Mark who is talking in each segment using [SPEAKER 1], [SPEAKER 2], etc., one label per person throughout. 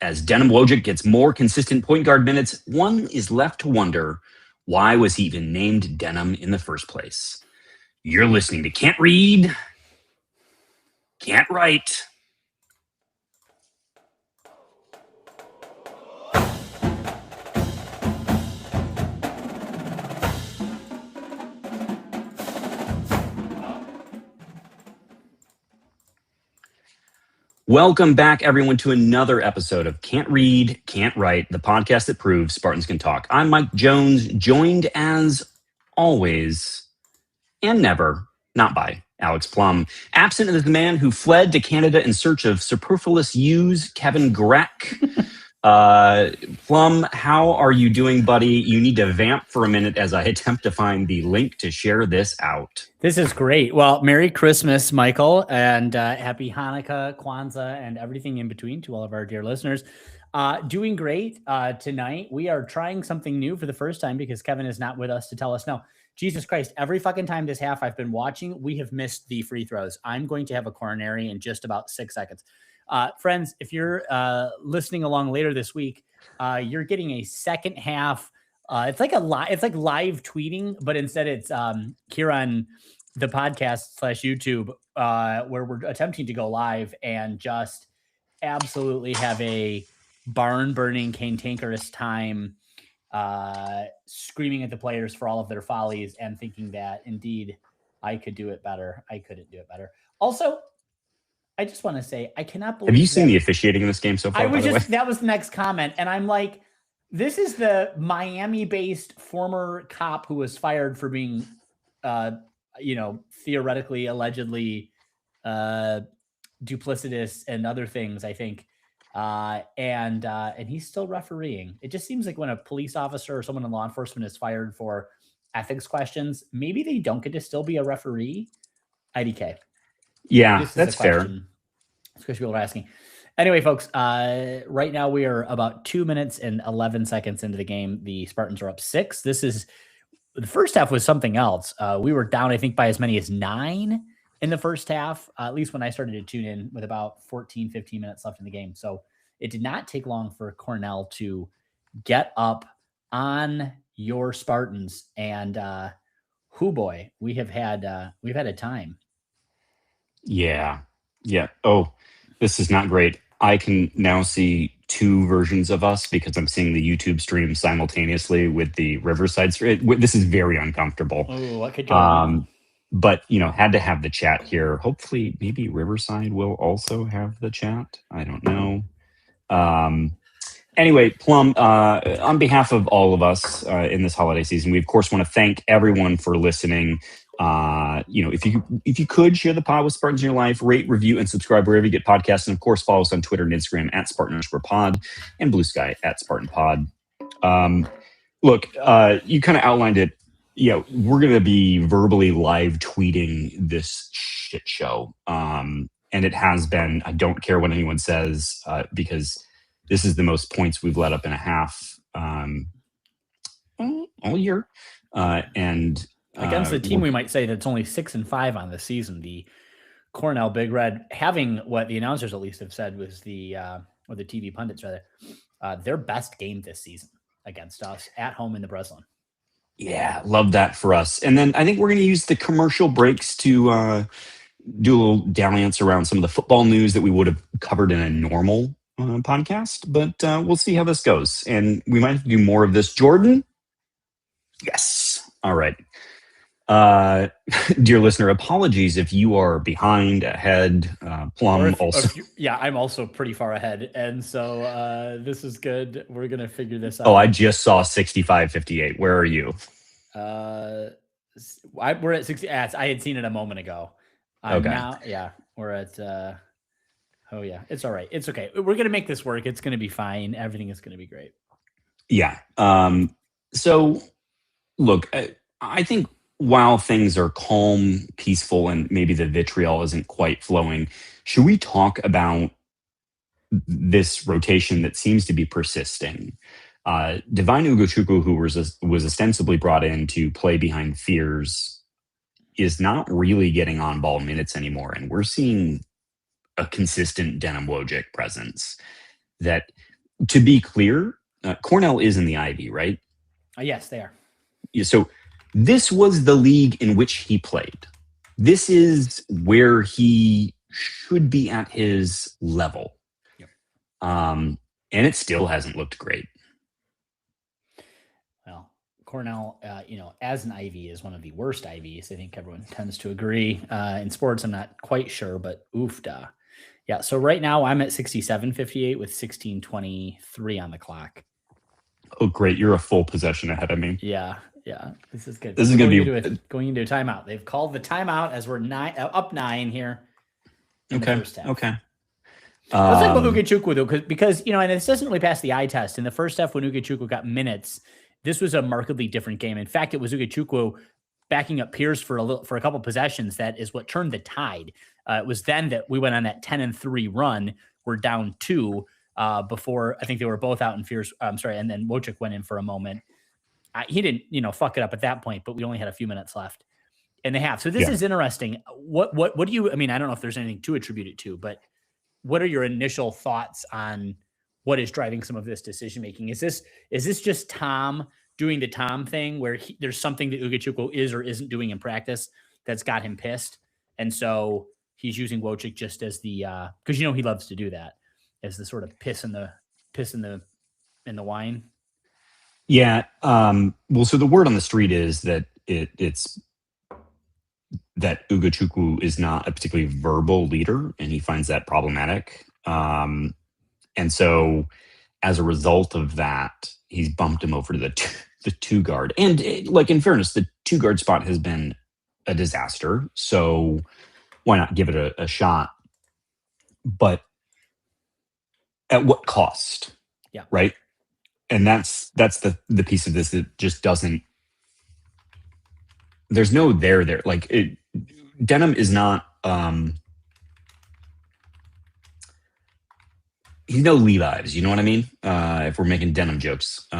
[SPEAKER 1] As Denim Wojcik gets more consistent point guard minutes, one is left to wonder, why was he even named Denim in the first place? You're listening to Can't Read, Can't Write. Welcome back, everyone, to another episode of Can't Read, Can't Write, the podcast that proves Spartans can talk. I'm Mike Jones, joined as always and never, not by Alex Plum. Absent is the man who fled to Canada in search of superfluous U's, Kevin Greck. Plum, how are you doing, buddy? You need to vamp for a minute as I attempt to find the link to share this out.
[SPEAKER 2] This is great. Well, Merry Christmas, Michael, and Happy Hanukkah, Kwanzaa, and everything in between to all of our dear listeners. Doing great tonight. We are trying something new for the first time because Kevin is not with us to tell us. No, Jesus Christ, every fucking time this half I've been watching, we have missed the free throws. I'm going to have a coronary in just about 6 seconds. Friends, if you're listening along later this week, you're getting a second half. It's like live tweeting, but instead it's here on the podcast / YouTube where we're attempting to go live and just absolutely have a barn burning cantankerous time screaming at the players for all of their follies and thinking that indeed I could do it better. I couldn't do it better. Also, I just want to say, I cannot believe.
[SPEAKER 1] Have you seen the officiating in this game so far?
[SPEAKER 2] That was the next comment. And I'm like, this is the Miami-based former cop who was fired for being, theoretically, allegedly duplicitous and other things, I think. And he's still refereeing. It just seems like when a police officer or someone in law enforcement is fired for ethics questions, maybe they don't get to still be a referee. IDK.
[SPEAKER 1] Yeah, that's fair.
[SPEAKER 2] It's because people are asking. Anyway, folks, right now we are about 2 minutes and 11 seconds into the game. The Spartans are up 6. The first half was something else. We were down, I think, by as many as 9 in the first half, at least when I started to tune in with about 15 minutes left in the game. So it did not take long for Cornell to get up on your Spartans. And boy, we've had a time.
[SPEAKER 1] Yeah. Oh, this is not great. I can now see 2 versions of us because I'm seeing the YouTube stream simultaneously with the Riverside stream. This is very uncomfortable.
[SPEAKER 2] Oh, what could go wrong?
[SPEAKER 1] But, had to have the chat here. Hopefully, maybe Riverside will also have the chat. I don't know. Anyway, Plum, on behalf of all of us in this holiday season, we, of course, want to thank everyone for listening. If you could share the pod with Spartans in your life, rate, review, and subscribe wherever you get podcasts. And of course, follow us on Twitter and Instagram at Spartan_pod and Blue Sky at SpartanPod. Look, you kind of outlined it. We're going to be verbally live tweeting this shit show. And it has been, I don't care what anyone says, because this is the most points we've let up in a half all year. And
[SPEAKER 2] against the team, we might say that's only 6-5 on the season. The Cornell Big Red, having what the announcers at least have said was or the TV pundits rather, their best game this season against us at home in the Breslin.
[SPEAKER 1] Yeah, love that for us. And then I think we're going to use the commercial breaks to do a little dalliance around some of the football news that we would have covered in a normal podcast. But we'll see how this goes. And we might have to do more of this. Jordan? Yes. All right. Dear listener, apologies if you are behind, ahead, Plum
[SPEAKER 2] I'm also pretty far ahead. And so this is good. We're going to figure this out.
[SPEAKER 1] Oh, I just saw 65-58. Where are you?
[SPEAKER 2] We're at 60. I had seen it a moment ago.
[SPEAKER 1] Okay.
[SPEAKER 2] Now, we're at, it's all right. It's okay. We're going to make this work. It's going to be fine. Everything is going to be great.
[SPEAKER 1] Yeah. So look, I think while things are calm, peaceful, and maybe the vitriol isn't quite flowing, should we talk about this rotation that seems to be persisting? Divine Ugochukwu, who was ostensibly brought in to play behind Fears, is not really getting on-ball minutes anymore, and we're seeing a consistent Denim Wojcik presence that to be clear, Cornell is in the Ivy, right?
[SPEAKER 2] Yes, they are.
[SPEAKER 1] Yeah, so this was the league in which he played. This is where he should be at his level.
[SPEAKER 2] Yep.
[SPEAKER 1] And it still hasn't looked great.
[SPEAKER 2] Well, Cornell, as an Ivy is one of the worst Ivies. I think everyone tends to agree. In sports, I'm not quite sure, but oofda. Yeah, so right now I'm at 67.58 with 16:23 on the clock.
[SPEAKER 1] Oh, great. You're a full possession ahead of me.
[SPEAKER 2] Yeah, this is good.
[SPEAKER 1] This is going to
[SPEAKER 2] be going into a timeout. They've called the timeout as we're up 9 here in the first half.
[SPEAKER 1] Okay.
[SPEAKER 2] Let's talk about Ugachukwu, though, because and this doesn't really pass the eye test. In the first half, when Ugachukwu got minutes, this was a markedly different game. In fact, it was Ugachukwu backing up Pierce for a couple possessions. That is what turned the tide. It was then that we went on that 10-3 run. We're down 2 before I think they were both out in Pierce. I'm sorry, and then Wojcik went in for a moment. He didn't, fuck it up at that point, but we only had a few minutes left in the half. So this is interesting. What do you? I mean, I don't know if there's anything to attribute it to, but what are your initial thoughts on what is driving some of this decision making? Is this just Tom doing the Tom thing where there's something that Ugachukwu is or isn't doing in practice that's got him pissed, and so he's using Wojcik just as the because he loves to do that as the sort of piss in the wine.
[SPEAKER 1] Yeah. Well, so the word on the street is that it's that Ugachukwu is not a particularly verbal leader, and he finds that problematic. And so, as a result of that, he's bumped him over to the 2 guard. And in fairness, the 2 guard spot has been a disaster. So why not give it a shot? But at what cost?
[SPEAKER 2] Yeah.
[SPEAKER 1] Right. And that's the piece of this that just doesn't. There's no there. Denham is not. He's no Levi's. You know what I mean? If we're making Denham jokes, we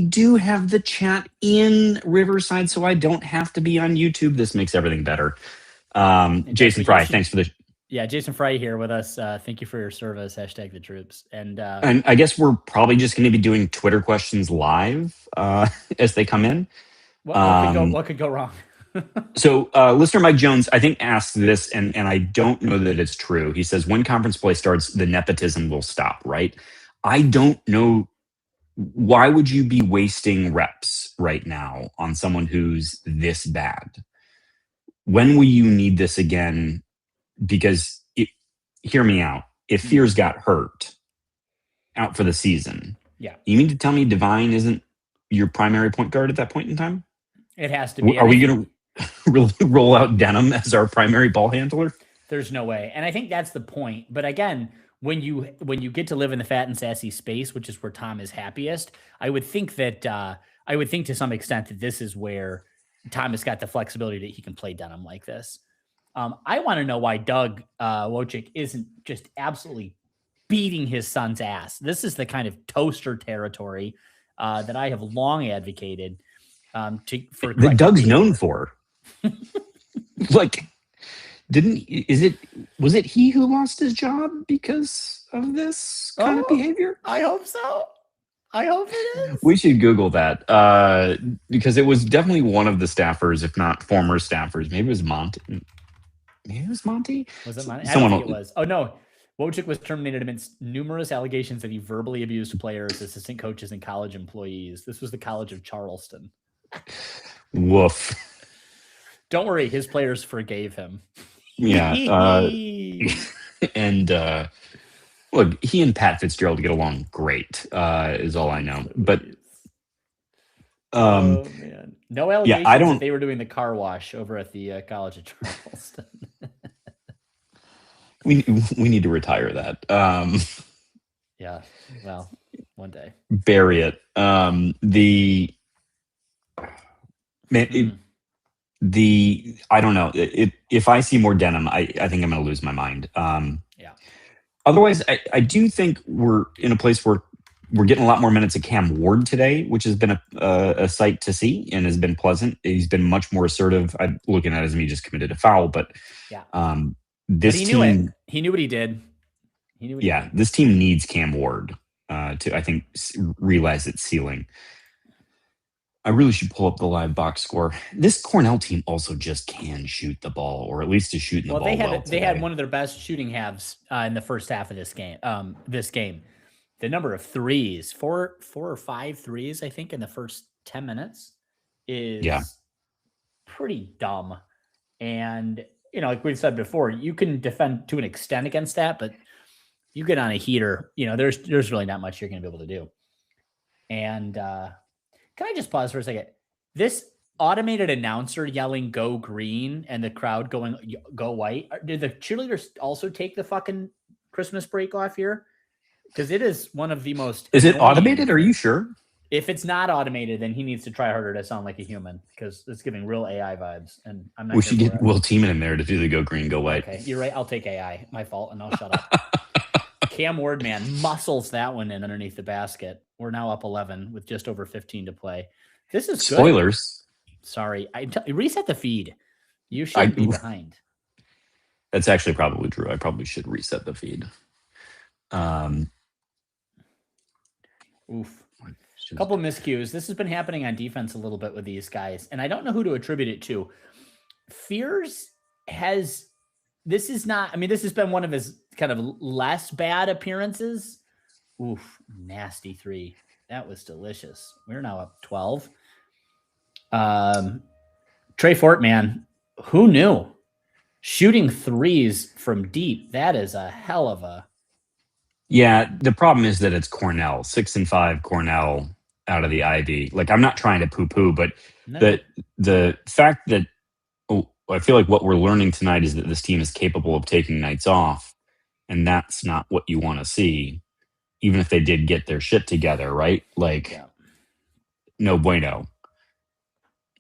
[SPEAKER 1] do have the chat in Riverside, so I don't have to be on YouTube. This makes everything better. Jason Fry, thanks for the.
[SPEAKER 2] Yeah, Jason Fry here with us. Thank you for your service. # the troops. And
[SPEAKER 1] I guess we're probably just going to be doing Twitter questions live as they come in.
[SPEAKER 2] What could go wrong?
[SPEAKER 1] So listener Mike Jones, I think, asked this, and I don't know that it's true. He says, when conference play starts, the nepotism will stop, right? I don't know. Why would you be wasting reps right now on someone who's this bad? When will you need this again? Because hear me out. If Fears got hurt out for the season, you mean to tell me Divine isn't your primary point guard at that point in time?
[SPEAKER 2] It has to be.
[SPEAKER 1] Are we going to roll out Denham as our primary ball handler?
[SPEAKER 2] There's no way. And I think that's the point. But again, when you get to live in the fat and sassy space, which is where Tom is happiest, I would think to some extent that this is where Tom has got the flexibility that he can play Denham like this. I want to know why Doug Wojcik isn't just absolutely beating his son's ass. This is the kind of toaster territory that I have long advocated for.
[SPEAKER 1] That Doug's known for. Was it he who lost his job because of this kind of behavior?
[SPEAKER 2] I hope so. I hope it is.
[SPEAKER 1] We should Google that because it was definitely one of the staffers, if not former staffers. Maybe it was Monty. Was it Monty?
[SPEAKER 2] I don't think it was. Oh, no. Wojcik was terminated amidst numerous allegations that he verbally abused players, assistant coaches, and college employees. This was the College of Charleston.
[SPEAKER 1] Woof.
[SPEAKER 2] Don't worry. His players forgave him.
[SPEAKER 1] Yeah. And look, he and Pat Fitzgerald get along great, is all I know. But
[SPEAKER 2] oh, man. No allegations that they were doing the car wash over at the College of Charleston.
[SPEAKER 1] We need to retire that.
[SPEAKER 2] Yeah, well, one day.
[SPEAKER 1] Bury it. I don't know. If I see more Denham, I think I'm going to lose my mind.
[SPEAKER 2] Yeah.
[SPEAKER 1] Otherwise, I do think we're in a place where we're getting a lot more minutes of Cam Ward today, which has been a sight to see and has been pleasant. He's been much more assertive. I'm looking at it as he just committed a foul, but
[SPEAKER 2] yeah.
[SPEAKER 1] This
[SPEAKER 2] but he
[SPEAKER 1] team,
[SPEAKER 2] knew it. He knew what he did. He knew what he
[SPEAKER 1] Yeah,
[SPEAKER 2] did.
[SPEAKER 1] this team needs Cam Ward to, I think, realize its ceiling. I really should pull up the live box score. This Cornell team also just can shoot the ball, or at least is shooting the
[SPEAKER 2] Well,
[SPEAKER 1] ball well
[SPEAKER 2] they had
[SPEAKER 1] today.
[SPEAKER 2] one of their best shooting halves in the first half of this game. The number of threes, four or five threes, I think, in the first 10 minutes
[SPEAKER 1] Yeah.
[SPEAKER 2] is pretty dumb. And like we've said before, you can defend to an extent against that, but you get on a heater, there's really not much you're going to be able to do. And can I just pause for a second? This automated announcer yelling "Go Green" and the crowd going "Go White." Did the cheerleaders also take the fucking Christmas break off here? Because it is one of the most.
[SPEAKER 1] Is it automated? Are you sure?
[SPEAKER 2] If it's not automated, then he needs to try harder to sound like a human, because it's giving real AI vibes, and I'm not.
[SPEAKER 1] We should get Will Teeman in there to do the "Go Green, Go White."
[SPEAKER 2] Okay, you're right. I'll take AI. My fault, and I'll shut up. Cam Ward, man, muscles that one in underneath the basket. We're now up 11 with just over 15 to play. This is good.
[SPEAKER 1] Spoilers.
[SPEAKER 2] Sorry, reset the feed. You shouldn't be behind.
[SPEAKER 1] That's actually probably true. I probably should reset the feed.
[SPEAKER 2] Oof. A couple of miscues. This has been happening on defense a little bit with these guys, and I don't know who to attribute it to. Fears has. This is not. I mean, this has been one of his kind of less bad appearances. Oof, nasty three. That was delicious. We're now up 12. Trey Fort, man, who knew? Shooting threes from deep. That is a hell of a.
[SPEAKER 1] Yeah, the problem is that it's Cornell, 6-5 Cornell out of the Ivy. Like, I'm not trying to poo-poo, but the fact that I feel like what we're learning tonight is that this team is capable of taking nights off, and that's not what you want to see, even if they did get their shit together, right? Like, no bueno.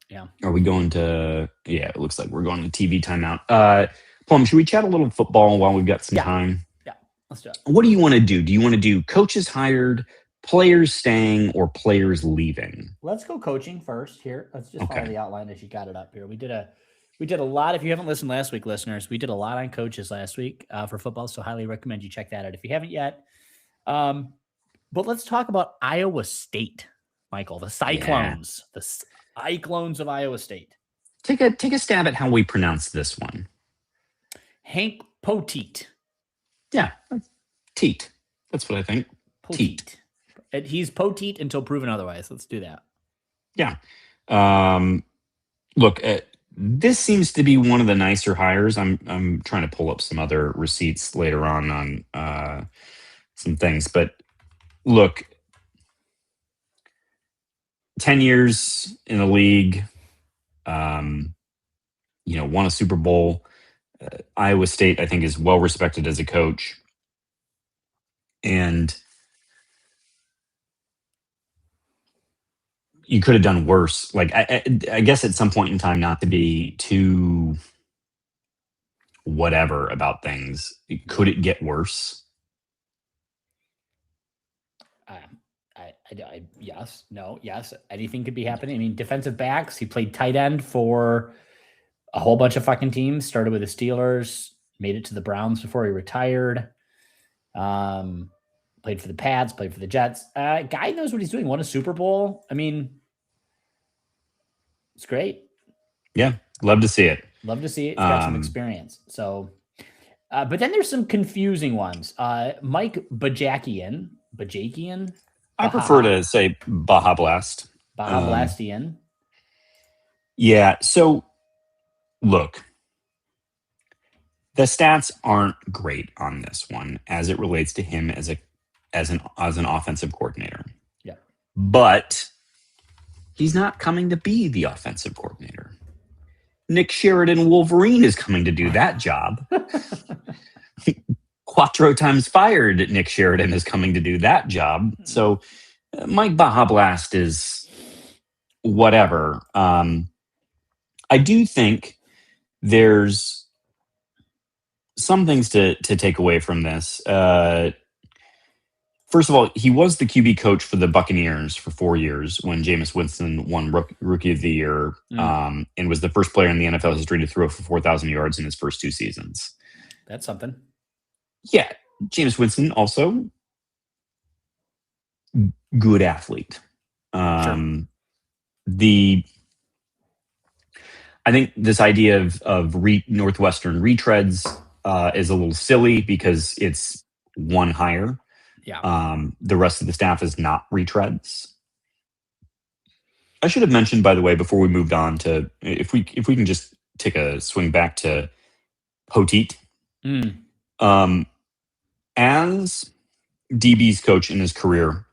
[SPEAKER 2] Yeah.
[SPEAKER 1] Are we going to? Yeah, it looks like we're going to TV timeout. Plum, should we chat a little football while we've got some time?
[SPEAKER 2] Yeah, let's do it.
[SPEAKER 1] What do you want to do? Do you want to do coaches hired, players staying, or players leaving?
[SPEAKER 2] Let's go coaching first here. Let's just follow the outline as you got it up here. We did a lot. If you haven't listened last week, listeners, we did a lot on coaches last week for football, so highly recommend you check that out if you haven't yet. But let's talk about Iowa State, Michael. The Cyclones, the Cyclones of Iowa State.
[SPEAKER 1] Take a stab at how we pronounce this one.
[SPEAKER 2] Hank Poteet.
[SPEAKER 1] Yeah, Teat. That's what I think.
[SPEAKER 2] Teat. He's Poteet until proven otherwise. Let's do that.
[SPEAKER 1] Yeah. Look, this seems to be one of the nicer hires. I'm trying to pull up some other receipts later on some things, but look, 10 years in the league, won a Super Bowl. Iowa State, I think, is well respected as a coach. And you could have done worse. Like, I guess at some point in time, not to be too whatever about things, could it get worse?
[SPEAKER 2] Yes, no, yes. Anything could be happening. I mean, defensive backs. He played tight end for a whole bunch of fucking teams. Started with the Steelers, made it to the Browns before he retired. Played for the Pats, played for the Jets. Guy knows what he's doing. Won a Super Bowl. I mean, it's great.
[SPEAKER 1] Yeah, love to see it.
[SPEAKER 2] Love to see it. He's got some experience. So, but then there's some confusing ones. Mike Bajakian.
[SPEAKER 1] I prefer to say Baja Blast.
[SPEAKER 2] Baja Blastian.
[SPEAKER 1] Yeah. So, look, the stats aren't great on this one as it relates to him as an offensive coordinator.
[SPEAKER 2] Yeah.
[SPEAKER 1] But he's not coming to be the offensive coordinator. Nick Sheridan Wolverine is coming to do that job. Quattro times fired Nick Sheridan is coming to do that job. So Mike Baja Blast is whatever. I do think there's some things to take away from this. First of all, he was the QB coach for the Buccaneers for 4 years when Jameis Winston won Rookie of the Year and was the first player in the NFL history to throw for 4,000 yards in his first 2 seasons.
[SPEAKER 2] That's something.
[SPEAKER 1] Yeah. Jameis Winston also good athlete.
[SPEAKER 2] Sure.
[SPEAKER 1] The I think this idea of Northwestern retreads is a little silly because it's one hire.
[SPEAKER 2] Yeah.
[SPEAKER 1] The rest of the staff is not retreads. I should have mentioned, by the way, before we moved on to if we can just take a swing back to Poteet. As DB's coach in his career,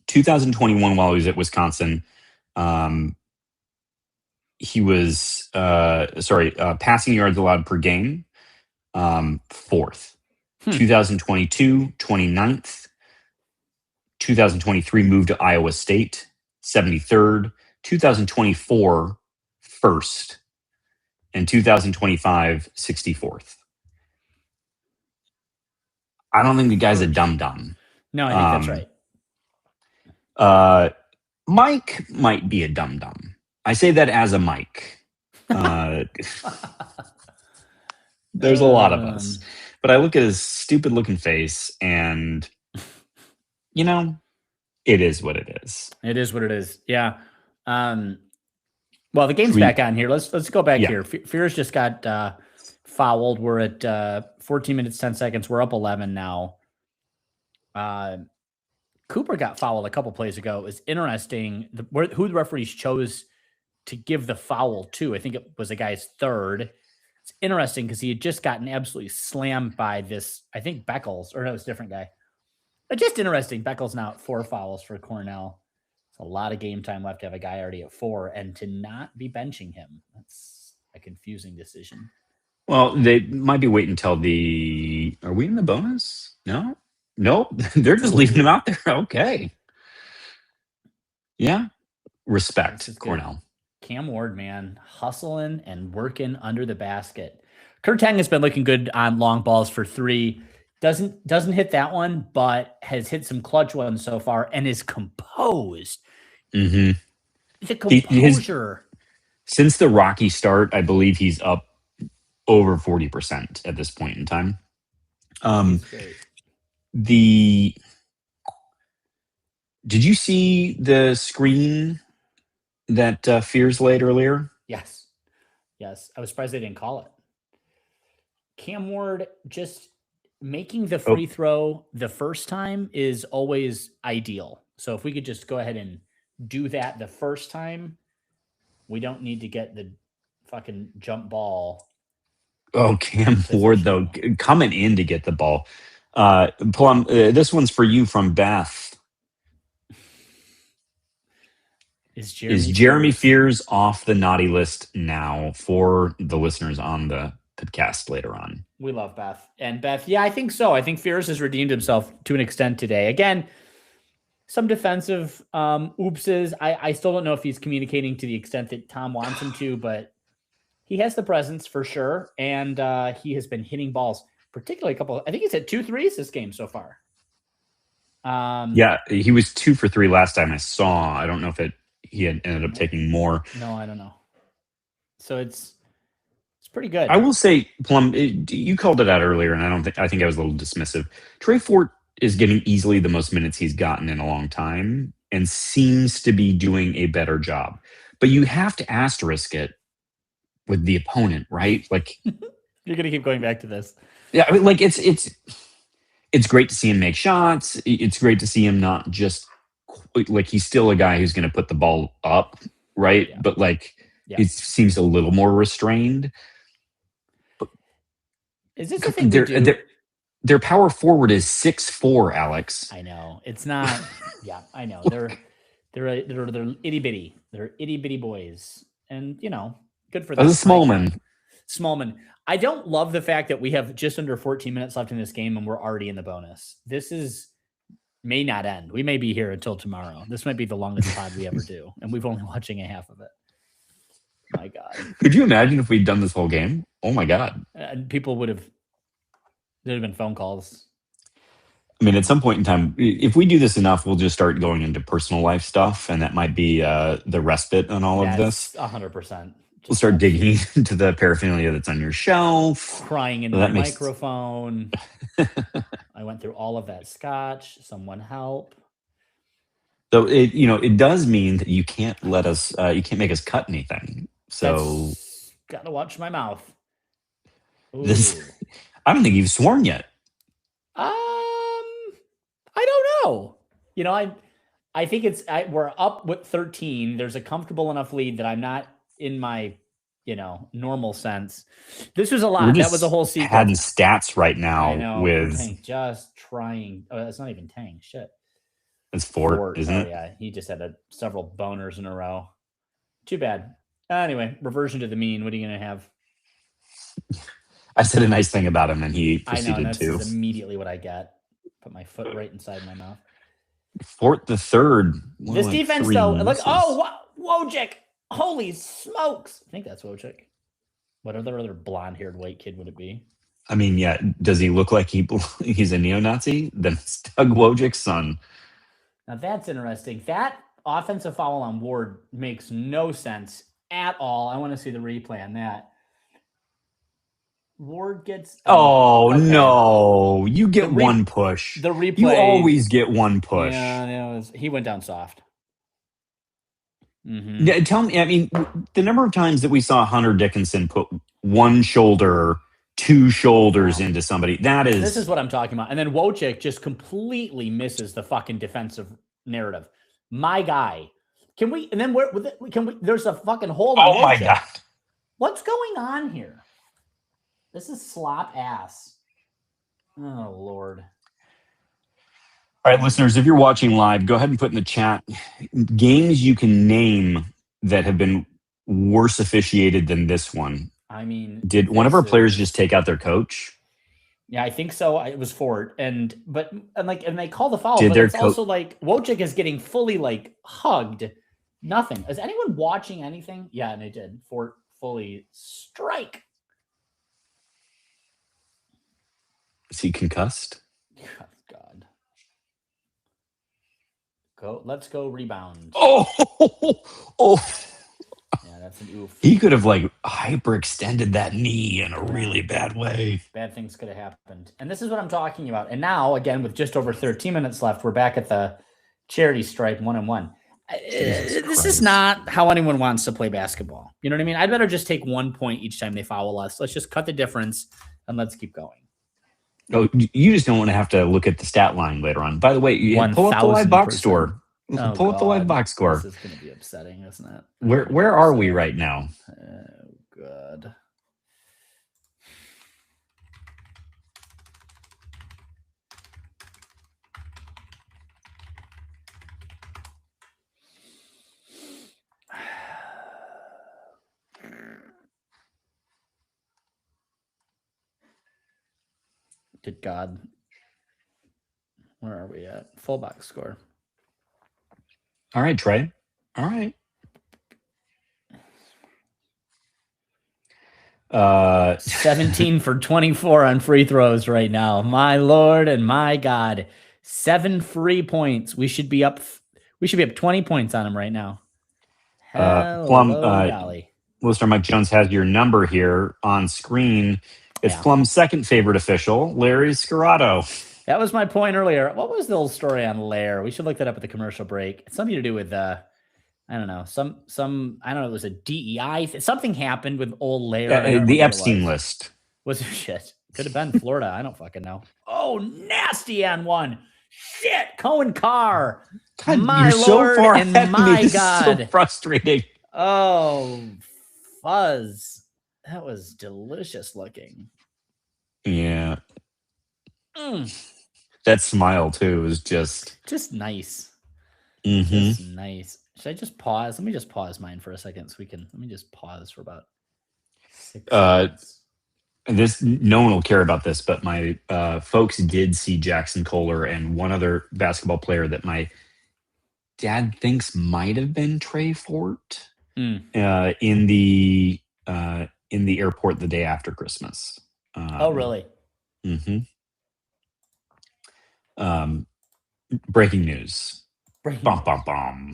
[SPEAKER 1] 2021 while he was at Wisconsin, he was passing yards allowed per game, fourth. 2022, 29th. 2023 moved to Iowa State, 73rd. 2024, first. And 2025, 64th. I don't think the guy's a dum-dum.
[SPEAKER 2] No, I think that's right.
[SPEAKER 1] Mike might be a dum-dum. I say that as a Mike. There's a lot of us. But I look at his stupid-looking face, and, it is what it is.
[SPEAKER 2] It is what it is. Yeah. Well, the game's back on here. Let's go back here. Fears just got fouled. We're at 14 minutes, 10 seconds. We're up 11 now. Cooper got fouled a couple plays ago. It was interesting who the referees chose to give the foul to. I think it was a guy's third. It's interesting because he had just gotten absolutely slammed by this, I think Beckles, or no, it's a different guy. But just interesting. Beckles now at 4 fouls for Cornell. It's a lot of game time left to have a guy already at 4 and to not be benching him. That's a confusing decision.
[SPEAKER 1] Well, they might be waiting until are we in the bonus? No? Nope. They're just leaving him out there. Okay. Yeah. Respect, Cornell.
[SPEAKER 2] Cam Ward, man, hustling and working under the basket. Kurt Tang has been looking good on long balls for 3. Doesn't hit that one, but has hit some clutch ones so far and is composed.
[SPEAKER 1] Mm-hmm.
[SPEAKER 2] The composure.
[SPEAKER 1] Since the rocky start, I believe he's up over 40% at this point in time. Did you see the screen that Fears laid earlier?
[SPEAKER 2] Yes. I was surprised they didn't call it. Cam Ward just making the free throw the first time is always ideal. So if we could just go ahead and do that the first time, we don't need to get the fucking jump ball.
[SPEAKER 1] Oh, Cam Ward, though, coming in to get the ball. Plum, this one's for you from Beth. Is Jeremy Fears off the naughty list now for the listeners on the podcast later on?
[SPEAKER 2] We love Beth. And Beth, yeah, I think so. I think Fears has redeemed himself to an extent today. Again, some defensive oopses. I still don't know if he's communicating to the extent that Tom wants him to, but he has the presence for sure. And he has been hitting balls, particularly I think he's hit 2 threes this game so far.
[SPEAKER 1] Yeah, he was 2 for 3 last time I saw. I don't know if he had ended up taking more.
[SPEAKER 2] No, I don't know. So it's pretty good.
[SPEAKER 1] I will say, Plum, you called it out earlier, and I think I was a little dismissive. Trey Fort is getting easily the most minutes he's gotten in a long time and seems to be doing a better job. But you have to asterisk it with the opponent, right? Like
[SPEAKER 2] you're gonna keep going back to this.
[SPEAKER 1] Yeah, I mean, like it's great to see him make shots. It's great to see him not just like he's still a guy who's going to put the ball up, right? Yeah. But it seems a little more restrained. But
[SPEAKER 2] is this the thing they do?
[SPEAKER 1] Their power forward is 6'4", Alex.
[SPEAKER 2] I know it's not. Yeah, I know they're itty bitty. They're itty bitty boys, and good for them.
[SPEAKER 1] As a
[SPEAKER 2] Smallman. I don't love the fact that we have just under 14 minutes left in this game and we're already in the bonus. This may not end. We may be here until tomorrow. This might be the longest pod we ever do, and we've only watching a half of it. My God.
[SPEAKER 1] Could you imagine if we'd done this whole game? Oh my God.
[SPEAKER 2] People there'd have been phone calls.
[SPEAKER 1] I mean, at some point in time, if we do this enough, we'll just start going into personal life stuff, and that might be the respite on all of this.
[SPEAKER 2] 100%.
[SPEAKER 1] We'll start digging into the paraphernalia that's on your shelf.
[SPEAKER 2] Crying into my microphone. I went through all of that scotch. Someone help.
[SPEAKER 1] So it does mean that you can't let us, you can't make us cut anything. So
[SPEAKER 2] gotta watch my mouth.
[SPEAKER 1] I don't think you've sworn yet.
[SPEAKER 2] I don't know. I think we're up with 13. There's a comfortable enough lead that I'm not in my, normal sense. This was a lot. That was a whole sequence.
[SPEAKER 1] Adding stats right now.
[SPEAKER 2] I know,
[SPEAKER 1] with
[SPEAKER 2] Tank just trying. Oh, that's not even Tank. Shit.
[SPEAKER 1] It's Fort, isn't it?
[SPEAKER 2] Yeah, he just had several boners in a row. Too bad. Anyway, reversion to the mean. What are you gonna have?
[SPEAKER 1] I said a nice thing about him, and he proceeded
[SPEAKER 2] that's
[SPEAKER 1] to.
[SPEAKER 2] That's immediately what I get. Put my foot right inside my mouth.
[SPEAKER 1] Fort the third.
[SPEAKER 2] This defense, though, look. Oh, Wojcik! Holy smokes! I think that's Wojcik. What other blonde-haired white kid would it be?
[SPEAKER 1] I mean, yeah. Does he look like he's a neo-Nazi? Then it's Doug Wojcik's son.
[SPEAKER 2] Now that's interesting. That offensive foul on Ward makes no sense at all. I want to see the replay on that. Ward gets.
[SPEAKER 1] No! You get one push.
[SPEAKER 2] The replay.
[SPEAKER 1] You always get one push.
[SPEAKER 2] Yeah, he went down soft.
[SPEAKER 1] Mm-hmm. Yeah, tell me. I mean, the number of times that we saw Hunter Dickinson put one shoulder, two shoulders into somebody. This
[SPEAKER 2] is what I'm talking about. And then Wojcik just completely misses the fucking defensive narrative. My guy. Can we? And then there's a fucking hole.
[SPEAKER 1] Oh my God!
[SPEAKER 2] What's going on here? This is slop ass. Oh, Lord.
[SPEAKER 1] All right, listeners, if you're watching live, go ahead and put in the chat games you can name that have been worse officiated than this one.
[SPEAKER 2] I mean,
[SPEAKER 1] did one of our players just take out their coach?
[SPEAKER 2] Yeah, I think so. It was Fort. And they call the foul, but it's also like Wojcik is getting fully hugged. Nothing. Is anyone watching anything? Yeah, and they did. Fort fully strike.
[SPEAKER 1] Is he concussed?
[SPEAKER 2] God. Let's go rebound.
[SPEAKER 1] Oh.
[SPEAKER 2] Yeah, that's an oof.
[SPEAKER 1] He could have hyperextended that knee in a really bad way.
[SPEAKER 2] Bad things could have happened. And this is what I'm talking about. And now, again, with just over 13 minutes left, we're back at the charity stripe 1-1. This is not how anyone wants to play basketball. You know what I mean? I'd better just take 1 point each time they foul us. Let's just cut the difference and let's keep going.
[SPEAKER 1] Oh, you just don't want to have to look at the stat line later on. By the way, pull up the live box score. Pull up the live box score.
[SPEAKER 2] This is going to be upsetting, isn't it?
[SPEAKER 1] Where are we right now?
[SPEAKER 2] Oh, God. Good God. Where are we at? Full box score.
[SPEAKER 1] All right, Trey. All right.
[SPEAKER 2] 17 for 24 on free throws right now. My Lord and my God. 7 free points. We should be up 20 points on him right now.
[SPEAKER 1] Plum, Listener Mike Jones has your number here on screen. It's Plum's second favorite official, Larry Scarato.
[SPEAKER 2] That was my point earlier. What was the old story on Lair? We should look that up at the commercial break. It's something to do with I don't know, I don't know, it was a DEI. Something happened with old Lair.
[SPEAKER 1] The Epstein list.
[SPEAKER 2] Was it shit? Could have been Florida. I don't fucking know. Oh, nasty on one. Shit, Cohen Carr.
[SPEAKER 1] God,
[SPEAKER 2] my
[SPEAKER 1] you're
[SPEAKER 2] Lord
[SPEAKER 1] so far
[SPEAKER 2] and
[SPEAKER 1] ahead
[SPEAKER 2] my
[SPEAKER 1] of me.
[SPEAKER 2] God.
[SPEAKER 1] This is so frustrating.
[SPEAKER 2] Oh, fuzz. That was delicious looking.
[SPEAKER 1] Yeah. That smile too is just
[SPEAKER 2] nice.
[SPEAKER 1] Mm-hmm.
[SPEAKER 2] Just nice. Should I just pause? Let me just pause mine for a second so let me just pause for about 6 seconds.
[SPEAKER 1] No one will care about this, but my folks did see Jackson Kohler and one other basketball player that my dad thinks might have been Trey Fort in the airport the day after Christmas.
[SPEAKER 2] Oh, really?
[SPEAKER 1] Mm-hmm. Breaking news. Bum, bum, bum.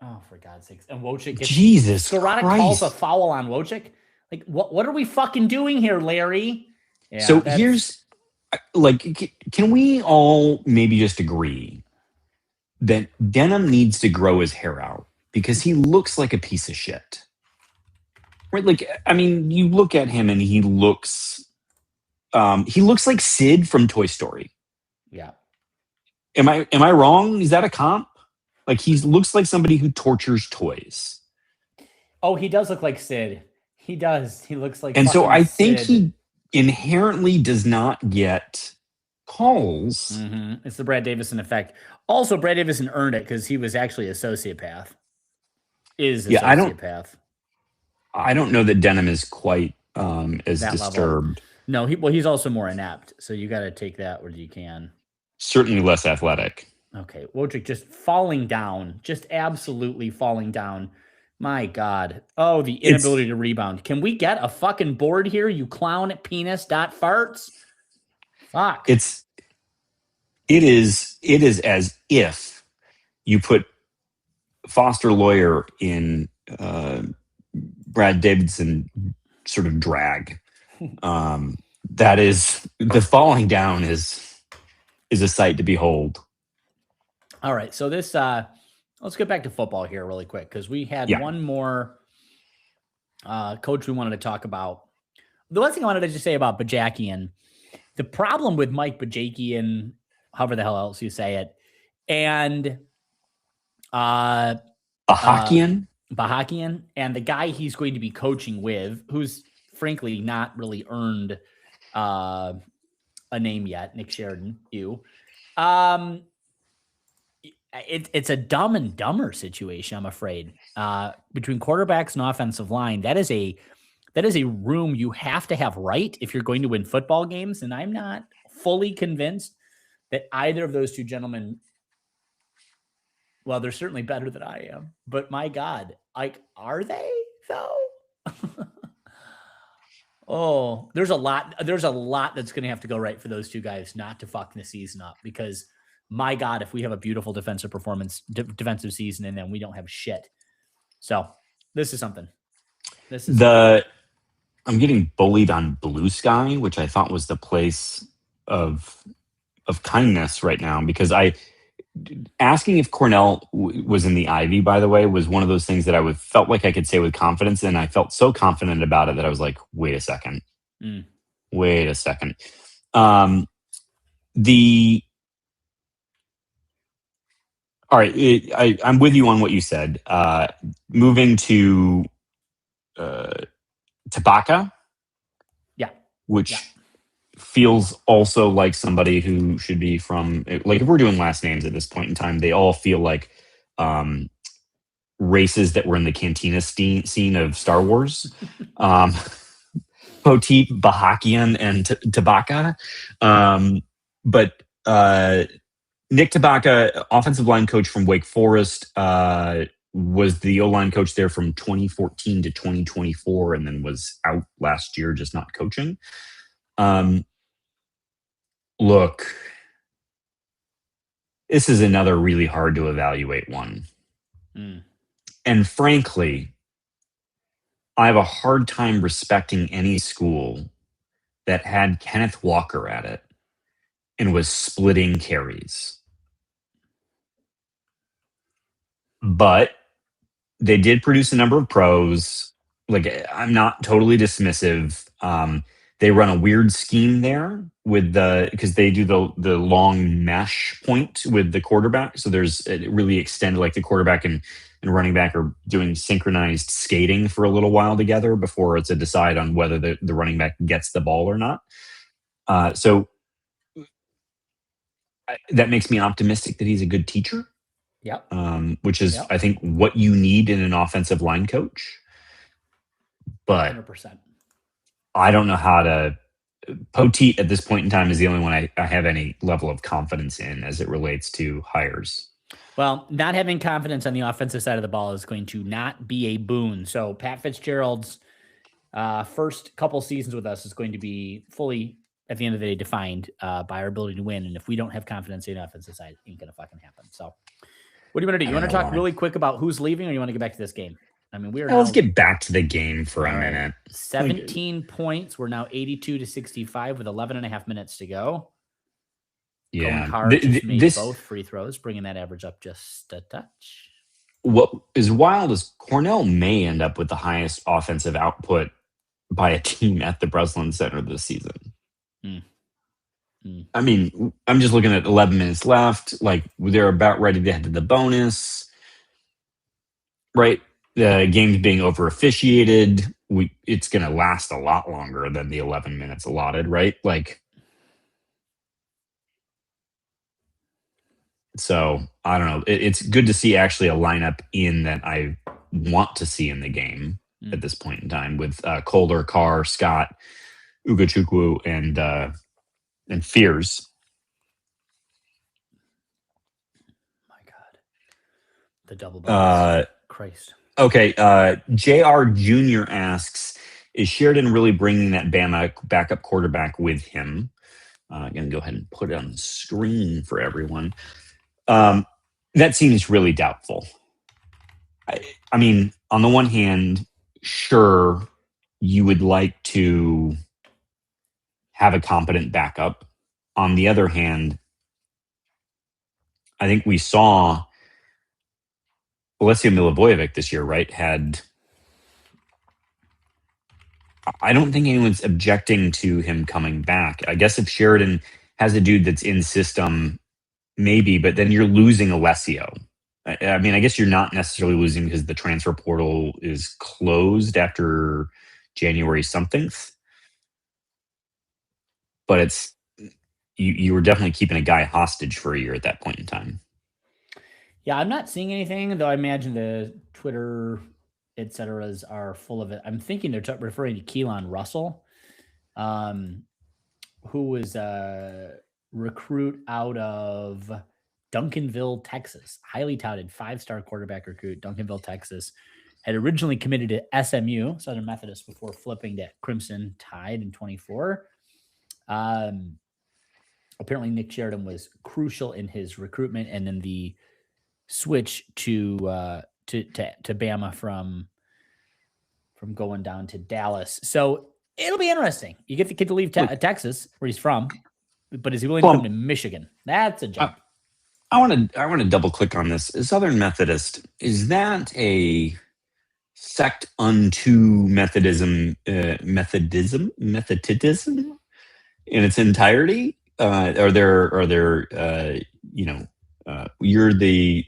[SPEAKER 2] Oh, for God's sakes! And Wojcik gets
[SPEAKER 1] Jesus
[SPEAKER 2] Skorotic calls a
[SPEAKER 1] Christ.
[SPEAKER 2] foul on Wojcik. Like, what are we fucking doing here, Larry? Yeah,
[SPEAKER 1] So here's like, can we all maybe just agree that Denham needs to grow his hair out because he looks like a piece of shit. Right? Like, I mean, you look at him and he looks like Sid from Toy Story.
[SPEAKER 2] Yeah.
[SPEAKER 1] Am I wrong? Is that a comp? Like, he looks like somebody who tortures toys.
[SPEAKER 2] Oh, he does look like Sid. He does. He looks like
[SPEAKER 1] And so
[SPEAKER 2] fucking
[SPEAKER 1] I think
[SPEAKER 2] Sid.
[SPEAKER 1] he inherently does not get calls.
[SPEAKER 2] Mm-hmm. It's the Brad Davison effect. Also, Brad Davison earned it because he was actually a sociopath.
[SPEAKER 1] I don't know that Denham is quite as
[SPEAKER 2] That
[SPEAKER 1] disturbed.
[SPEAKER 2] Level. No, he's also more inept. So you got to take that where you can.
[SPEAKER 1] Certainly less athletic.
[SPEAKER 2] Okay, Wojcik just falling down, just absolutely falling down. My God. Oh, the inability to rebound. Can we get a fucking board here, you clown penis dot farts? Fuck.
[SPEAKER 1] It is as if you put Foster Lawyer in Brad Davidson sort of drag. That is, the falling down is a sight to behold.
[SPEAKER 2] All right, so this let's get back to football here really quick because we had one more coach we wanted to talk about. The one thing I wanted to just say about Bajakian, the problem with Mike Bajakian, however the hell else you say it, and
[SPEAKER 1] Bahakian
[SPEAKER 2] and the guy he's going to be coaching with, who's frankly not really earned a name yet, Nick Sheridan, it's a dumb and dumber situation, I'm afraid. Between quarterbacks and offensive line, that is a room you have to have right if you're going to win football games. And I'm not fully convinced that either of those two gentlemen, well, they're certainly better than I am, but my God, like, are they though? Oh, there's a lot that's going to have to go right for those two guys not to fuck the season up, because my God, if we have a beautiful defensive season and then we don't have shit. So this is something.
[SPEAKER 1] I'm getting bullied on Blue Sky, which I thought was the place of kindness right now, because asking if Cornell was in the Ivy, by the way, was one of those things that I felt like I could say with confidence, and I felt so confident about it that I was like, wait a second. All right, I'm with you on what you said. Moving to Tabaka, which feels also like somebody who should be from, like, if we're doing last names at this point in time, they all feel like races that were in the cantina scene of Star Wars. Poteet, Bahakian, and Tabaka. But Nick Tabaka, offensive line coach from Wake Forest, was the O-line coach there from 2014 to 2024, and then was out last year, just not coaching. Look, this is another really hard to evaluate one. And frankly, I have a hard time respecting any school that had Kenneth Walker at it and was splitting carries. But they did produce a number of pros. Like, I'm not totally dismissive. They run a weird scheme there because they do the long mesh point with the quarterback. So there's really extended, like the quarterback and running back are doing synchronized skating for a little while together before it's a decide on whether the running back gets the ball or not. So that makes me optimistic that he's a good teacher.
[SPEAKER 2] Yep.
[SPEAKER 1] Which is, I think, what you need in an offensive line coach. But
[SPEAKER 2] 100%.
[SPEAKER 1] I don't know how to. Poteet at this point in time is the only one I have any level of confidence in as it relates to hires.
[SPEAKER 2] Well, not having confidence on the offensive side of the ball is going to not be a boon. So Pat Fitzgerald's first couple seasons with us is going to be fully, at the end of the day, defined by our ability to win. And if we don't have confidence in the offensive side, it ain't going to fucking happen. So What do you want to do?
[SPEAKER 1] I
[SPEAKER 2] You
[SPEAKER 1] don't
[SPEAKER 2] want to
[SPEAKER 1] know
[SPEAKER 2] talk
[SPEAKER 1] why.
[SPEAKER 2] really quick about who's leaving, or you want to get back to this game? I mean, we are
[SPEAKER 1] Now, let's
[SPEAKER 2] now
[SPEAKER 1] get back to the game for a
[SPEAKER 2] all right,
[SPEAKER 1] minute.
[SPEAKER 2] 17 points. We're now 82-65 with 11 and a half minutes to go. Cohen
[SPEAKER 1] Yeah.
[SPEAKER 2] Carr just made both free throws, bringing that average up just a touch.
[SPEAKER 1] What is wild is Cornell may end up with the highest offensive output by a team at the Breslin Center this season. I mean, I'm just looking at 11 minutes left. Like, they're about ready to head to the bonus, right? The game's being over officiated. It's going to last a lot longer than the 11 minutes allotted, right? Like, so I don't know. It's good to see actually a lineup in that I want to see in the game at this point in time with Calder, Carr, Scott, Ugochukwu, and Fears.
[SPEAKER 2] My God, the double bonus. Christ.
[SPEAKER 1] Okay, Jr. Jr. asks, is Sheridan really bringing that Bama backup quarterback with him? I'm going to go ahead and put it on the screen for everyone. That seems really doubtful. I mean, on the one hand, sure, you would like to have a competent backup. On the other hand, I think we saw Alessio Milivojevic this year, right? I don't think anyone's objecting to him coming back. I guess if Sheridan has a dude that's in system, maybe, but then you're losing Alessio. I mean, I guess you're not necessarily losing because the transfer portal is closed after January something. But it's you were definitely keeping a guy hostage for a year at that point in time.
[SPEAKER 2] Yeah, I'm not seeing anything, though I imagine the Twitter, et ceteras, are full of it. I'm thinking they're referring to Keelan Russell, who was a recruit out of Duncanville, Texas. Highly touted 5-star quarterback recruit, Duncanville, Texas. Had originally committed to SMU, Southern Methodist, before flipping to Crimson Tide in 24. Apparently, Nick Sheridan was crucial in his recruitment, and then the switch to Bama from going down to Dallas. So it'll be interesting. You get the kid to leave Texas, where he's from, but is he willing to come to Michigan? That's a jump.
[SPEAKER 1] I want to double click on this. Southern Methodist, is that a sect unto Methodism in its entirety? Are there you're the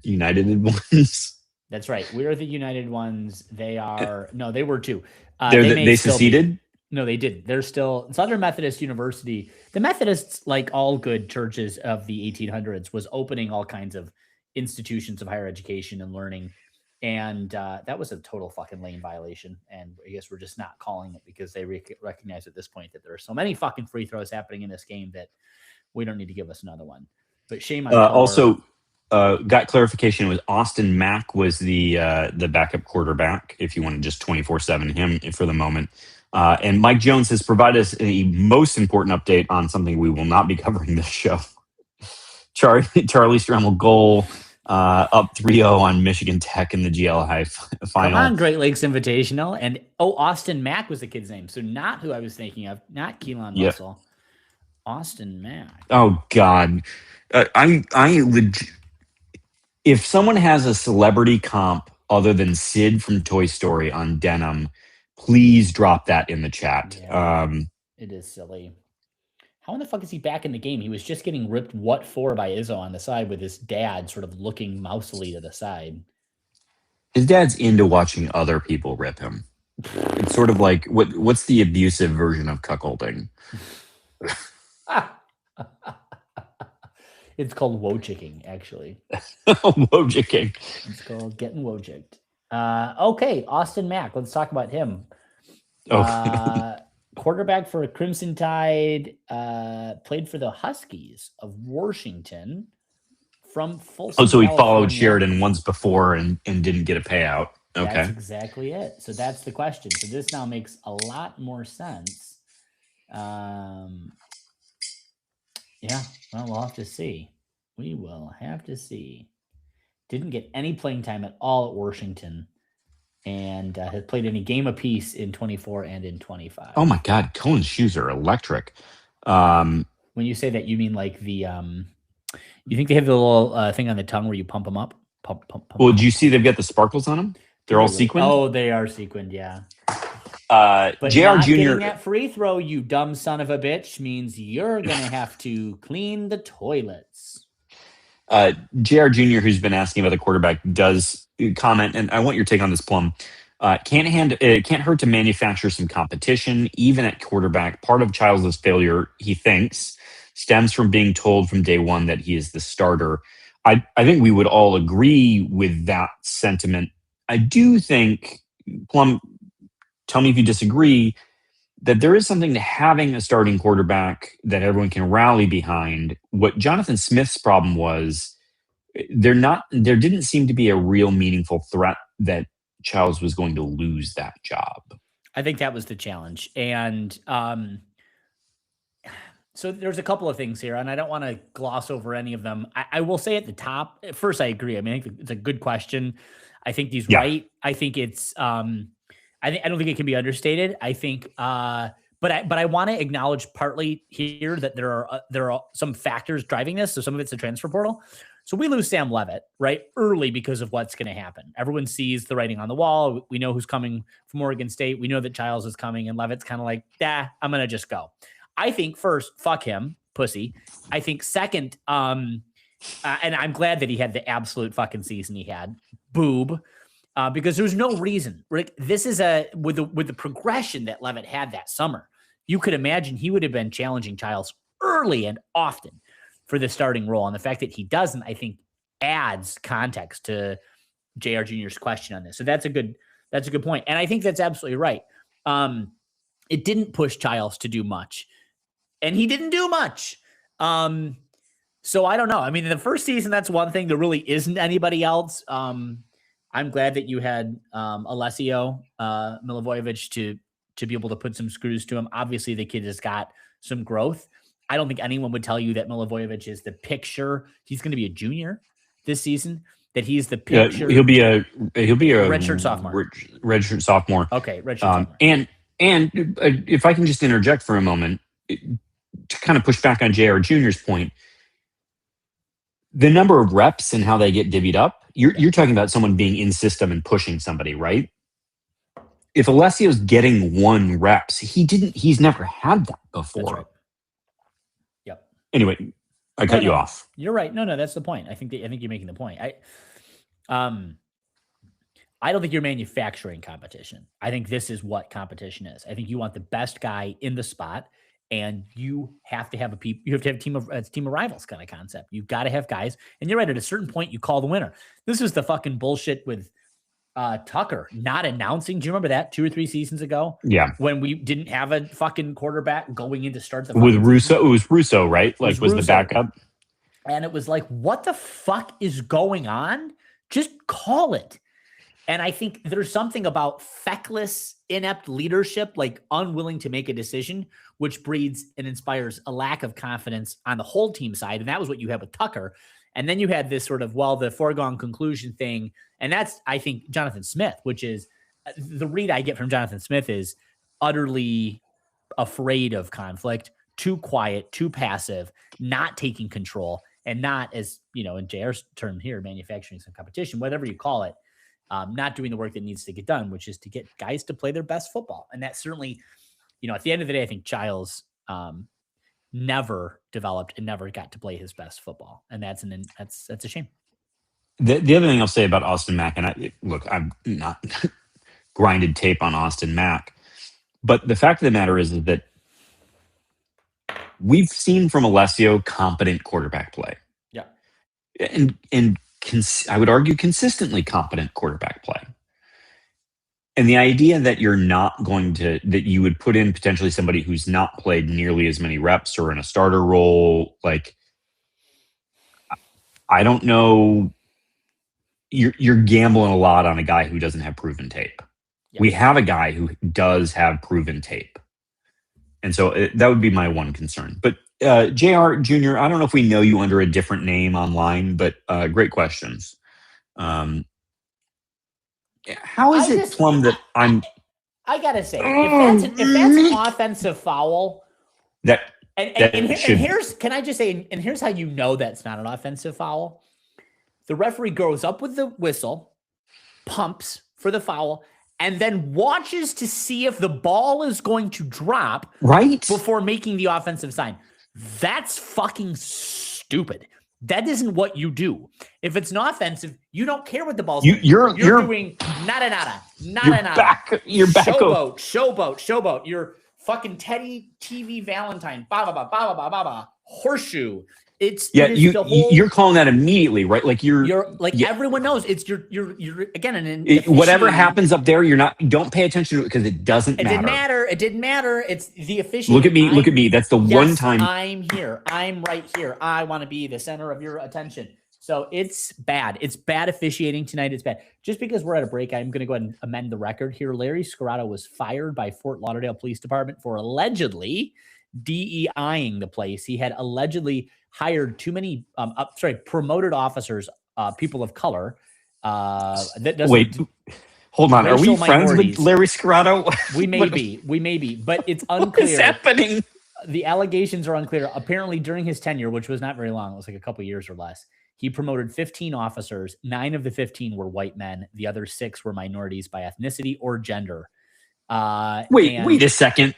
[SPEAKER 1] united ones?
[SPEAKER 2] That's right. We're the United Ones. They are they were too.
[SPEAKER 1] They seceded.
[SPEAKER 2] No, they did. They're still Southern Methodist University. The Methodists, like all good churches of the 1800s, was opening all kinds of institutions of higher education and learning. And that was a total fucking lane violation. And I guess we're just not calling it because they recognize at this point that there are so many fucking free throws happening in this game that we don't need to give us another one. But shame on
[SPEAKER 1] also got clarification. It was Austin Mack was the backup quarterback. If you want to just 24/7 him for the moment. And Mike Jones has provided us a most important update on something we will not be covering this show. Charlie Stremmel goal. Up 3-0 on Michigan Tech in the GL High final.
[SPEAKER 2] Come on, Great Lakes Invitational. And Austin Mack was the kid's name. So not who I was thinking of, not Keelan Russell. Austin Mack.
[SPEAKER 1] Oh God. If someone has a celebrity comp other than Sid from Toy Story on denim, please drop that in the chat.
[SPEAKER 2] Yeah, it is silly. How in the fuck is he back in the game? He was just getting ripped what for by Izzo on the side with his dad sort of looking mousily to the side.
[SPEAKER 1] His dad's into watching other people rip him. It's sort of like what's the abusive version of cuckolding?
[SPEAKER 2] It's called wojicking, actually.
[SPEAKER 1] Wojicking.
[SPEAKER 2] It's called getting wojicked. Okay, Austin Mack. Let's talk about him. Quarterback for Crimson Tide, played for the Huskies of Washington from Folsom,
[SPEAKER 1] so he
[SPEAKER 2] California.
[SPEAKER 1] followed Sheridan once before and didn't get a payout. Okay.
[SPEAKER 2] That's exactly it. So that's the question. So this now makes a lot more sense. Yeah, well, we'll have to see. We will have to see. Didn't get any playing time at all at Washington, and has played in a game apiece in 24 and in 25.
[SPEAKER 1] Oh my God, Cohen's shoes are electric. Um,
[SPEAKER 2] When you say that, you mean like the you think they have the little thing on the tongue where you pump them up? Pump, pump, pump.
[SPEAKER 1] well, do you see they've got the sparkles on them? They're all sequined.
[SPEAKER 2] Oh, they are sequined, yeah. But
[SPEAKER 1] JR
[SPEAKER 2] not getting
[SPEAKER 1] Jr.
[SPEAKER 2] that free throw, you dumb son of a bitch, means you're gonna have to clean the toilets.
[SPEAKER 1] JR Jr., who's been asking about the quarterback, does comment, and I want your take on this, Plum. It can't hurt to manufacture some competition, even at quarterback. Part of Childs' failure, he thinks, stems from being told from day one that he is the starter. I think we would all agree with that sentiment. I do think, Plum, tell me if you disagree, that there is something to having a starting quarterback that everyone can rally behind. What Jonathan Smith's problem was, there didn't seem to be a real meaningful threat that Childs was going to lose that job.
[SPEAKER 2] I think that was the challenge. And so there's a couple of things here, and I don't want to gloss over any of them. I will say at the top, first, I agree. I mean, I think it's a good question. I think he's right. I think it's I don't think it can be understated. I think but I want to acknowledge partly here that there are some factors driving this. So some of it's the transfer portal. So we lose Sam Levitt, right, early because of what's going to happen. Everyone sees the writing on the wall. We know who's coming from Oregon State. We know that Childs is coming, and Levitt's kind of like, I'm going to just go. I think first, fuck him, pussy. I think second, and I'm glad that he had the absolute fucking season he had, boob, because there's no reason. Like, this is with the progression that Levitt had that summer, you could imagine he would have been challenging Childs early and often for the starting role. And the fact that he doesn't, I think, adds context to JR Jr.'s question on this. So that's a good point. And I think that's absolutely right. It didn't push Childs to do much, and he didn't do much. So I don't know. I mean, in the first season, that's one thing. There really isn't anybody else. I'm glad that you had Alessio Milivojevic to be able to put some screws to him. Obviously, the kid has got some growth. I don't think anyone would tell you that Milivojevic is the picture. He's going to be a junior this season. That he's the picture.
[SPEAKER 1] He'll be a
[SPEAKER 2] redshirt sophomore.
[SPEAKER 1] Redshirt sophomore.
[SPEAKER 2] Okay, redshirt sophomore.
[SPEAKER 1] And if I can just interject for a moment to kind of push back on JR Jr.'s point, the number of reps and how they get divvied up. You're talking about someone being in system and pushing somebody, right? If Alessio's getting 1 reps, he's never had that before.
[SPEAKER 2] That's right. Yep.
[SPEAKER 1] Anyway, I cut you off.
[SPEAKER 2] You're right. No, that's the point. I think you're making the point. I don't think you're manufacturing competition. I think this is what competition is. I think you want the best guy in the spot, and you have to have a team of rivals kind of concept. You've got to have guys, and you're right. At a certain point, you call the winner. This is the fucking bullshit with Tucker not announcing. Do you remember that 2 or 3 seasons ago?
[SPEAKER 1] Yeah.
[SPEAKER 2] When we didn't have a fucking quarterback going in to start the
[SPEAKER 1] with Russo. Season. It was Russo, right? Like was the backup.
[SPEAKER 2] And it was like, what the fuck is going on? Just call it. And I think there's something about feckless, inept leadership, like unwilling to make a decision, which breeds and inspires a lack of confidence on the whole team side. And that was what you had with Tucker. And then you had this sort of, the foregone conclusion thing. And that's, I think, Jonathan Smith, which is the read I get from Jonathan Smith is utterly afraid of conflict, too quiet, too passive, not taking control, and not, as, in JR's term here, manufacturing some competition, whatever you call it, not doing the work that needs to get done, which is to get guys to play their best football. And that certainly, at the end of the day, I think Childs never developed and never got to play his best football. And that's a shame.
[SPEAKER 1] The other thing I'll say about Austin Mack, and I'm not grinded tape on Austin Mack, but the fact of the matter is that we've seen from Alessio competent quarterback play.
[SPEAKER 2] Yeah.
[SPEAKER 1] And I would argue consistently competent quarterback play. And the idea that that you would put in potentially somebody who's not played nearly as many reps or in a starter role, like, I don't know. You're gambling a lot on a guy who doesn't have proven tape. Yeah. We have a guy who does have proven tape. And so that would be my one concern. But JR Jr., I don't know if we know you under a different name online, but great questions. How is it, Plum, that I'm...
[SPEAKER 2] I gotta say, if that's an offensive foul,
[SPEAKER 1] that
[SPEAKER 2] here's can I just say, and here's how you know that's not an offensive foul. The referee goes up with the whistle, pumps for the foul, and then watches to see if the ball is going to drop before making the offensive sign. That's fucking stupid. That isn't what you do. If it's not offensive, you don't care what the ball's doing. You're doing nada.
[SPEAKER 1] You're back.
[SPEAKER 2] Showboat. You're fucking Teddy TV Valentine. Horseshoe.
[SPEAKER 1] You're calling that immediately, right? Like
[SPEAKER 2] everyone knows it's you're again
[SPEAKER 1] whatever happens up there, don't pay attention to it because it doesn't matter.
[SPEAKER 2] It didn't matter. It's the officiating.
[SPEAKER 1] Look at me. That's the one time
[SPEAKER 2] I'm here. I'm right here. I want to be the center of your attention. So it's bad. It's bad officiating tonight. It's bad. Just because we're at a break, I'm going to go ahead and amend the record here. Larry Scarrato was fired by Fort Lauderdale Police Department for allegedly DEIing the place. He had allegedly hired too many, promoted officers, people of color.
[SPEAKER 1] Wait, hold on. Are we friends with Larry Scarrato?
[SPEAKER 2] We may be, but it's unclear.
[SPEAKER 1] What is happening?
[SPEAKER 2] The allegations are unclear. Apparently, during his tenure, which was not very long, it was like a couple years or less, he promoted 15 officers. 9 of the 15 were white men. The other 6 were minorities by ethnicity or gender.
[SPEAKER 1] Wait a second.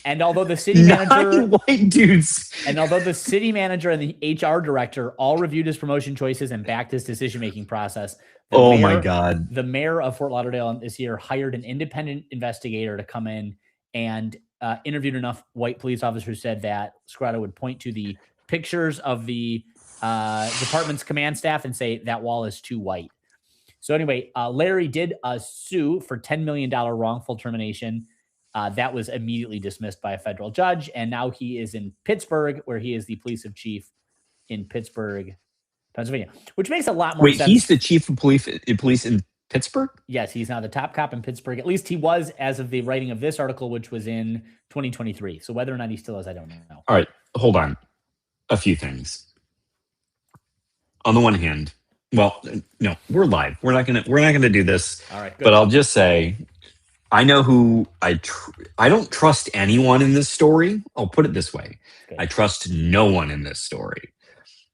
[SPEAKER 2] And although the city manager,
[SPEAKER 1] 9 white dudes,
[SPEAKER 2] and although the city manager and the HR director all reviewed his promotion choices and backed his decision-making process,
[SPEAKER 1] my God,
[SPEAKER 2] the mayor of Fort Lauderdale this year hired an independent investigator to come in and interviewed enough white police officers who said that Scarrato would point to the pictures of the department's command staff and say that wall is too white. So anyway, Larry did sue for $10 million wrongful termination. That was immediately dismissed by a federal judge. And now he is in Pittsburgh, where he is the police chief in Pittsburgh, Pennsylvania, which makes a lot more sense.
[SPEAKER 1] Wait, he's the chief of police in Pittsburgh?
[SPEAKER 2] Yes, he's now the top cop in Pittsburgh. At least he was as of the writing of this article, which was in 2023. So whether or not he still is, I don't know.
[SPEAKER 1] All right, hold on. A few things. On the one hand, well, no, we're live. We're not gonna do this.
[SPEAKER 2] All right, good.
[SPEAKER 1] But I'll just say, I know who I don't trust anyone in this story. I'll put it this way: okay. I trust no one in this story,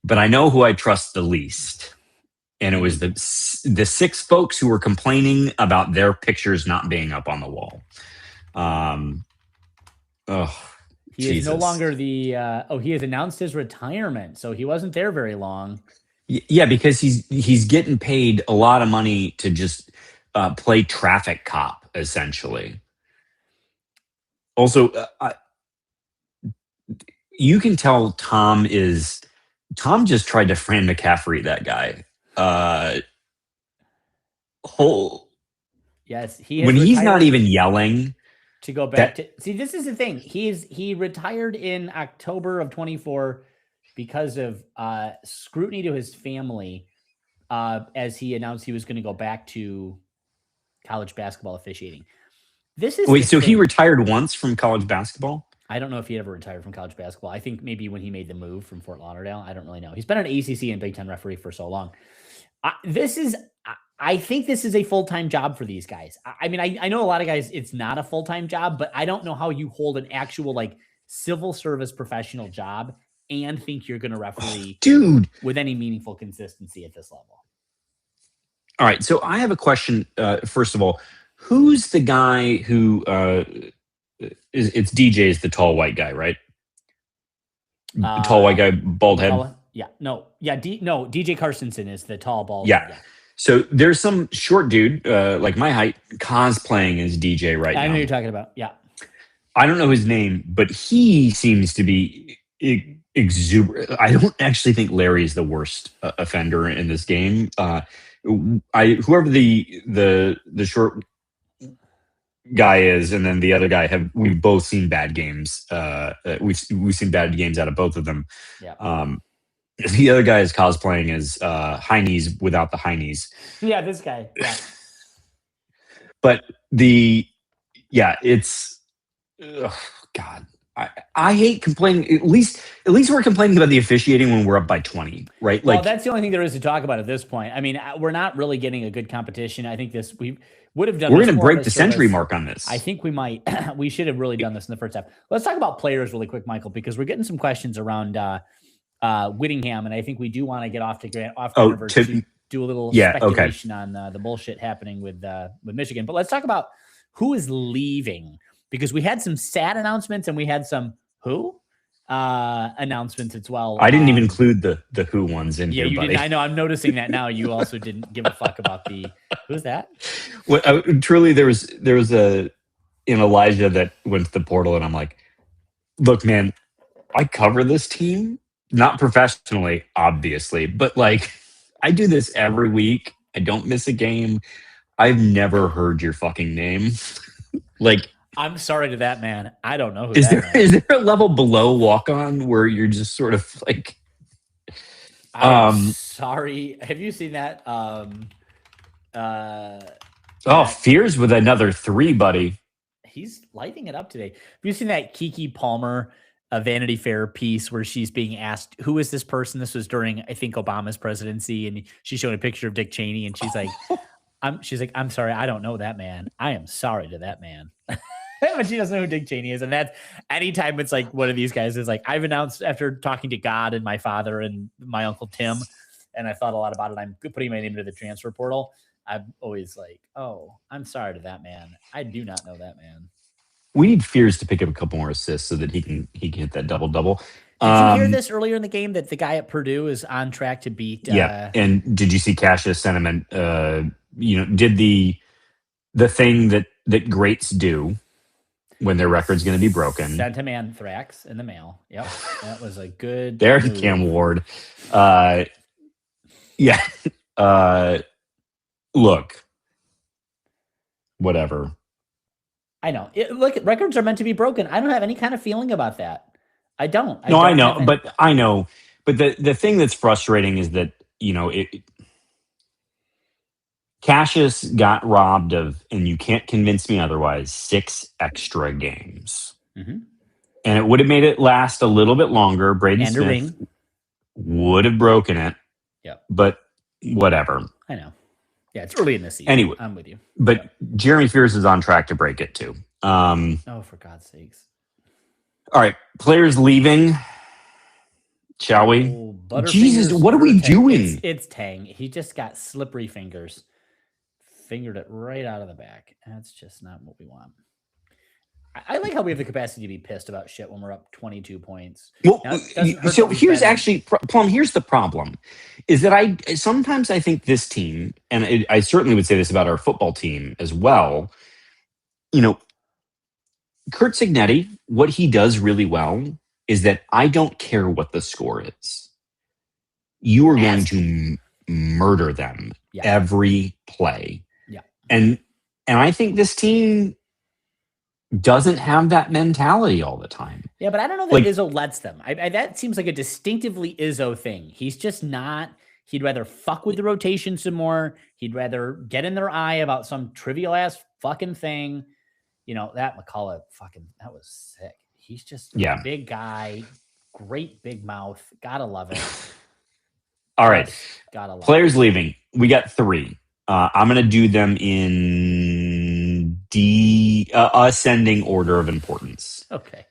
[SPEAKER 1] but I know who I trust the least, and it was the 6 folks who were complaining about their pictures not being up on the wall.
[SPEAKER 2] He is no longer the. He has announced his retirement, so he wasn't there very long.
[SPEAKER 1] Yeah, because he's getting paid a lot of money to just play traffic cop, essentially. Also, you can tell Tom just tried to Fran McCaffrey that guy.
[SPEAKER 2] Yes,
[SPEAKER 1] when he's not even yelling.
[SPEAKER 2] To go back to see, this is the thing. He retired in October of 24. Because of scrutiny to his family, as he announced he was going to go back to college basketball officiating. So
[SPEAKER 1] he retired once from college basketball?
[SPEAKER 2] I don't know if he ever retired from college basketball. I think maybe when he made the move from Fort Lauderdale. I don't really know. He's been an ACC and Big Ten referee for so long. I think this is a full-time job for these guys. I mean, I know a lot of guys, it's not a full-time job, but I don't know how you hold an actual civil service professional job and think you're going to referee with any meaningful consistency at this level.
[SPEAKER 1] All right. So I have a question. First of all, who's the guy who it's DJ is the tall white guy, right? Tall white guy, bald head.
[SPEAKER 2] Yeah. No. Yeah. DJ Carstensen is the tall bald.
[SPEAKER 1] Yeah. Guy. So there's some short dude, like my height, cosplaying as DJ right now.
[SPEAKER 2] I know who you're talking about. Yeah.
[SPEAKER 1] I don't know his name, but he seems to be exuberant. I don't actually think Larry is the worst offender in this game. Whoever the short guy is, and then the other guy we've both seen bad games. We've seen bad games out of both of them.
[SPEAKER 2] Yeah.
[SPEAKER 1] The other guy is cosplaying as high knees without the high knees.
[SPEAKER 2] Yeah, this guy. Yeah.
[SPEAKER 1] But it's God. I hate complaining. At least at least we're complaining about the officiating when we're up by 20, right?
[SPEAKER 2] Well,
[SPEAKER 1] Like
[SPEAKER 2] that's the only thing there is to talk about at this point. I mean, we're not really getting a good competition. I think we would have done
[SPEAKER 1] we're
[SPEAKER 2] this
[SPEAKER 1] going to
[SPEAKER 2] more of
[SPEAKER 1] break
[SPEAKER 2] a
[SPEAKER 1] the century
[SPEAKER 2] service.
[SPEAKER 1] mark on
[SPEAKER 2] I
[SPEAKER 1] this.
[SPEAKER 2] think we might. We should have really done this in the first half. Let's talk about players really quick, Michael, because we're getting some questions around Whittingham, and I think we do want to get off to do a little speculation on the bullshit happening with Michigan. But let's talk about who is leaving, because we had some sad announcements and we had some announcements as well.
[SPEAKER 1] I didn't even include the who ones in here.
[SPEAKER 2] Yeah, you
[SPEAKER 1] buddy.
[SPEAKER 2] didn't. I know. I'm noticing that now. You also didn't give a fuck about the who's that?
[SPEAKER 1] Well, truly, there was an Elijah that went to the portal, and I'm like, look, man, I cover this team, not professionally, obviously, but like I do this every week. I don't miss a game. I've never heard your fucking name. Like,
[SPEAKER 2] I'm sorry to that man. I don't know who
[SPEAKER 1] is there a level below walk on where you're just sort of like
[SPEAKER 2] I'm sorry. Have you seen that?
[SPEAKER 1] Fears with another 3, buddy.
[SPEAKER 2] He's lighting it up today. Have you seen that Kiki Palmer Vanity Fair piece where she's being asked, who is this person? This was during, I think, Obama's presidency, and she's showing a picture of Dick Cheney, and she's like, I'm sorry, I don't know that man. I am sorry to that man. But she doesn't know who Dick Cheney is. And that's anytime it's like one of these guys is like, I've announced after talking to God and my father and my uncle Tim, and I thought a lot about it, I'm putting my name into the transfer portal. I'm always like, oh, I'm sorry to that man. I do not know that man.
[SPEAKER 1] We need Fears to pick up a couple more assists so that he can hit that double.
[SPEAKER 2] Did you hear this earlier in the game that the guy at Purdue is on track to beat?
[SPEAKER 1] Yeah, and did you see Cash's sentiment? Did the thing that greats do when their record's going to be broken?
[SPEAKER 2] Sent him anthrax in the mail. Yep, that was a good.
[SPEAKER 1] There's Cam Ward. Yeah. Look, whatever.
[SPEAKER 2] I know. Look, records are meant to be broken. I don't have any kind of feeling about that. I don't.
[SPEAKER 1] I know. But the thing that's frustrating is that, Cassius got robbed of, and you can't convince me otherwise, 6 extra games.
[SPEAKER 2] Mm-hmm.
[SPEAKER 1] And it would have made it last a little bit longer. Braden Smith would have broken it.
[SPEAKER 2] Yep.
[SPEAKER 1] But whatever.
[SPEAKER 2] I know. Yeah, it's early in the season.
[SPEAKER 1] Anyway,
[SPEAKER 2] I'm with you.
[SPEAKER 1] But Jeremy Fears is on track to break it too.
[SPEAKER 2] Oh, for God's sakes.
[SPEAKER 1] All right, players leaving. Shall we?
[SPEAKER 2] Oh,
[SPEAKER 1] Jesus, what are we doing?
[SPEAKER 2] It's Tang. He just got slippery fingers. Fingered it right out of the back. That's just not what we want. I like how we have the capacity to be pissed about shit when we're up 22 points.
[SPEAKER 1] Well, so here's actually, Plum, here's the problem, is that I sometimes think this team, and I certainly would say this about our football team as well, Kurt Signetti, what he does really well is that I don't care what the score is. You are going to murder them every play.
[SPEAKER 2] Yeah.
[SPEAKER 1] And I think this team doesn't have that mentality all the time.
[SPEAKER 2] Yeah, but I don't know that Izzo lets them. That seems like a distinctively Izzo thing. He's just not. He'd rather fuck with the rotation some more. He'd rather get in their eye about some trivial ass fucking thing. That McCullough that was sick. He's just a big guy, great big mouth. Gotta love it.
[SPEAKER 1] All right.
[SPEAKER 2] Gotta love
[SPEAKER 1] Players leaving. We got 3. I'm going to do them in ascending order of importance.
[SPEAKER 2] Okay.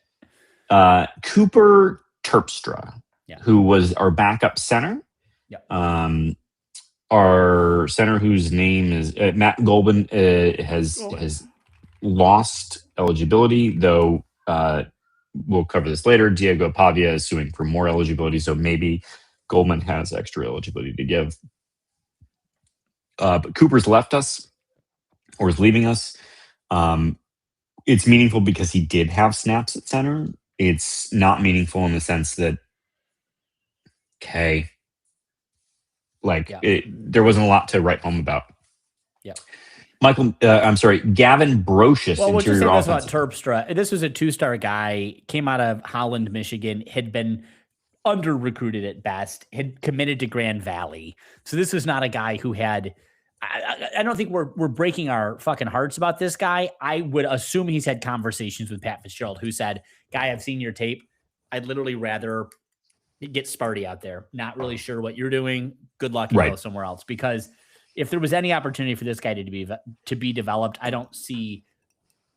[SPEAKER 1] Cooper Terpstra, who was our backup center.
[SPEAKER 2] Yeah.
[SPEAKER 1] Our center, whose name is Matt Goldman, has lost eligibility, though we'll cover this later. Diego Pavia is suing for more eligibility, so maybe Goldman has extra eligibility to give. But Cooper's left us, or is leaving us. It's meaningful because he did have snaps at center. It's not meaningful in the sense that, there wasn't a lot to write home about.
[SPEAKER 2] Yeah.
[SPEAKER 1] Gavin Brocious.
[SPEAKER 2] Well, we'll just say this about Terpstra. This was a 2-star guy, came out of Holland, Michigan, had been under-recruited at best, had committed to Grand Valley. So this was not a guy who had... I don't think we're breaking our fucking hearts about this guy. I would assume he's had conversations with Pat Fitzgerald, who said, "Guy, I've seen your tape. I'd literally rather get Sparty out there. Not really sure what you're doing. Good luck and
[SPEAKER 1] Right.
[SPEAKER 2] go somewhere else. Because if there was any opportunity for this guy to be developed, I don't see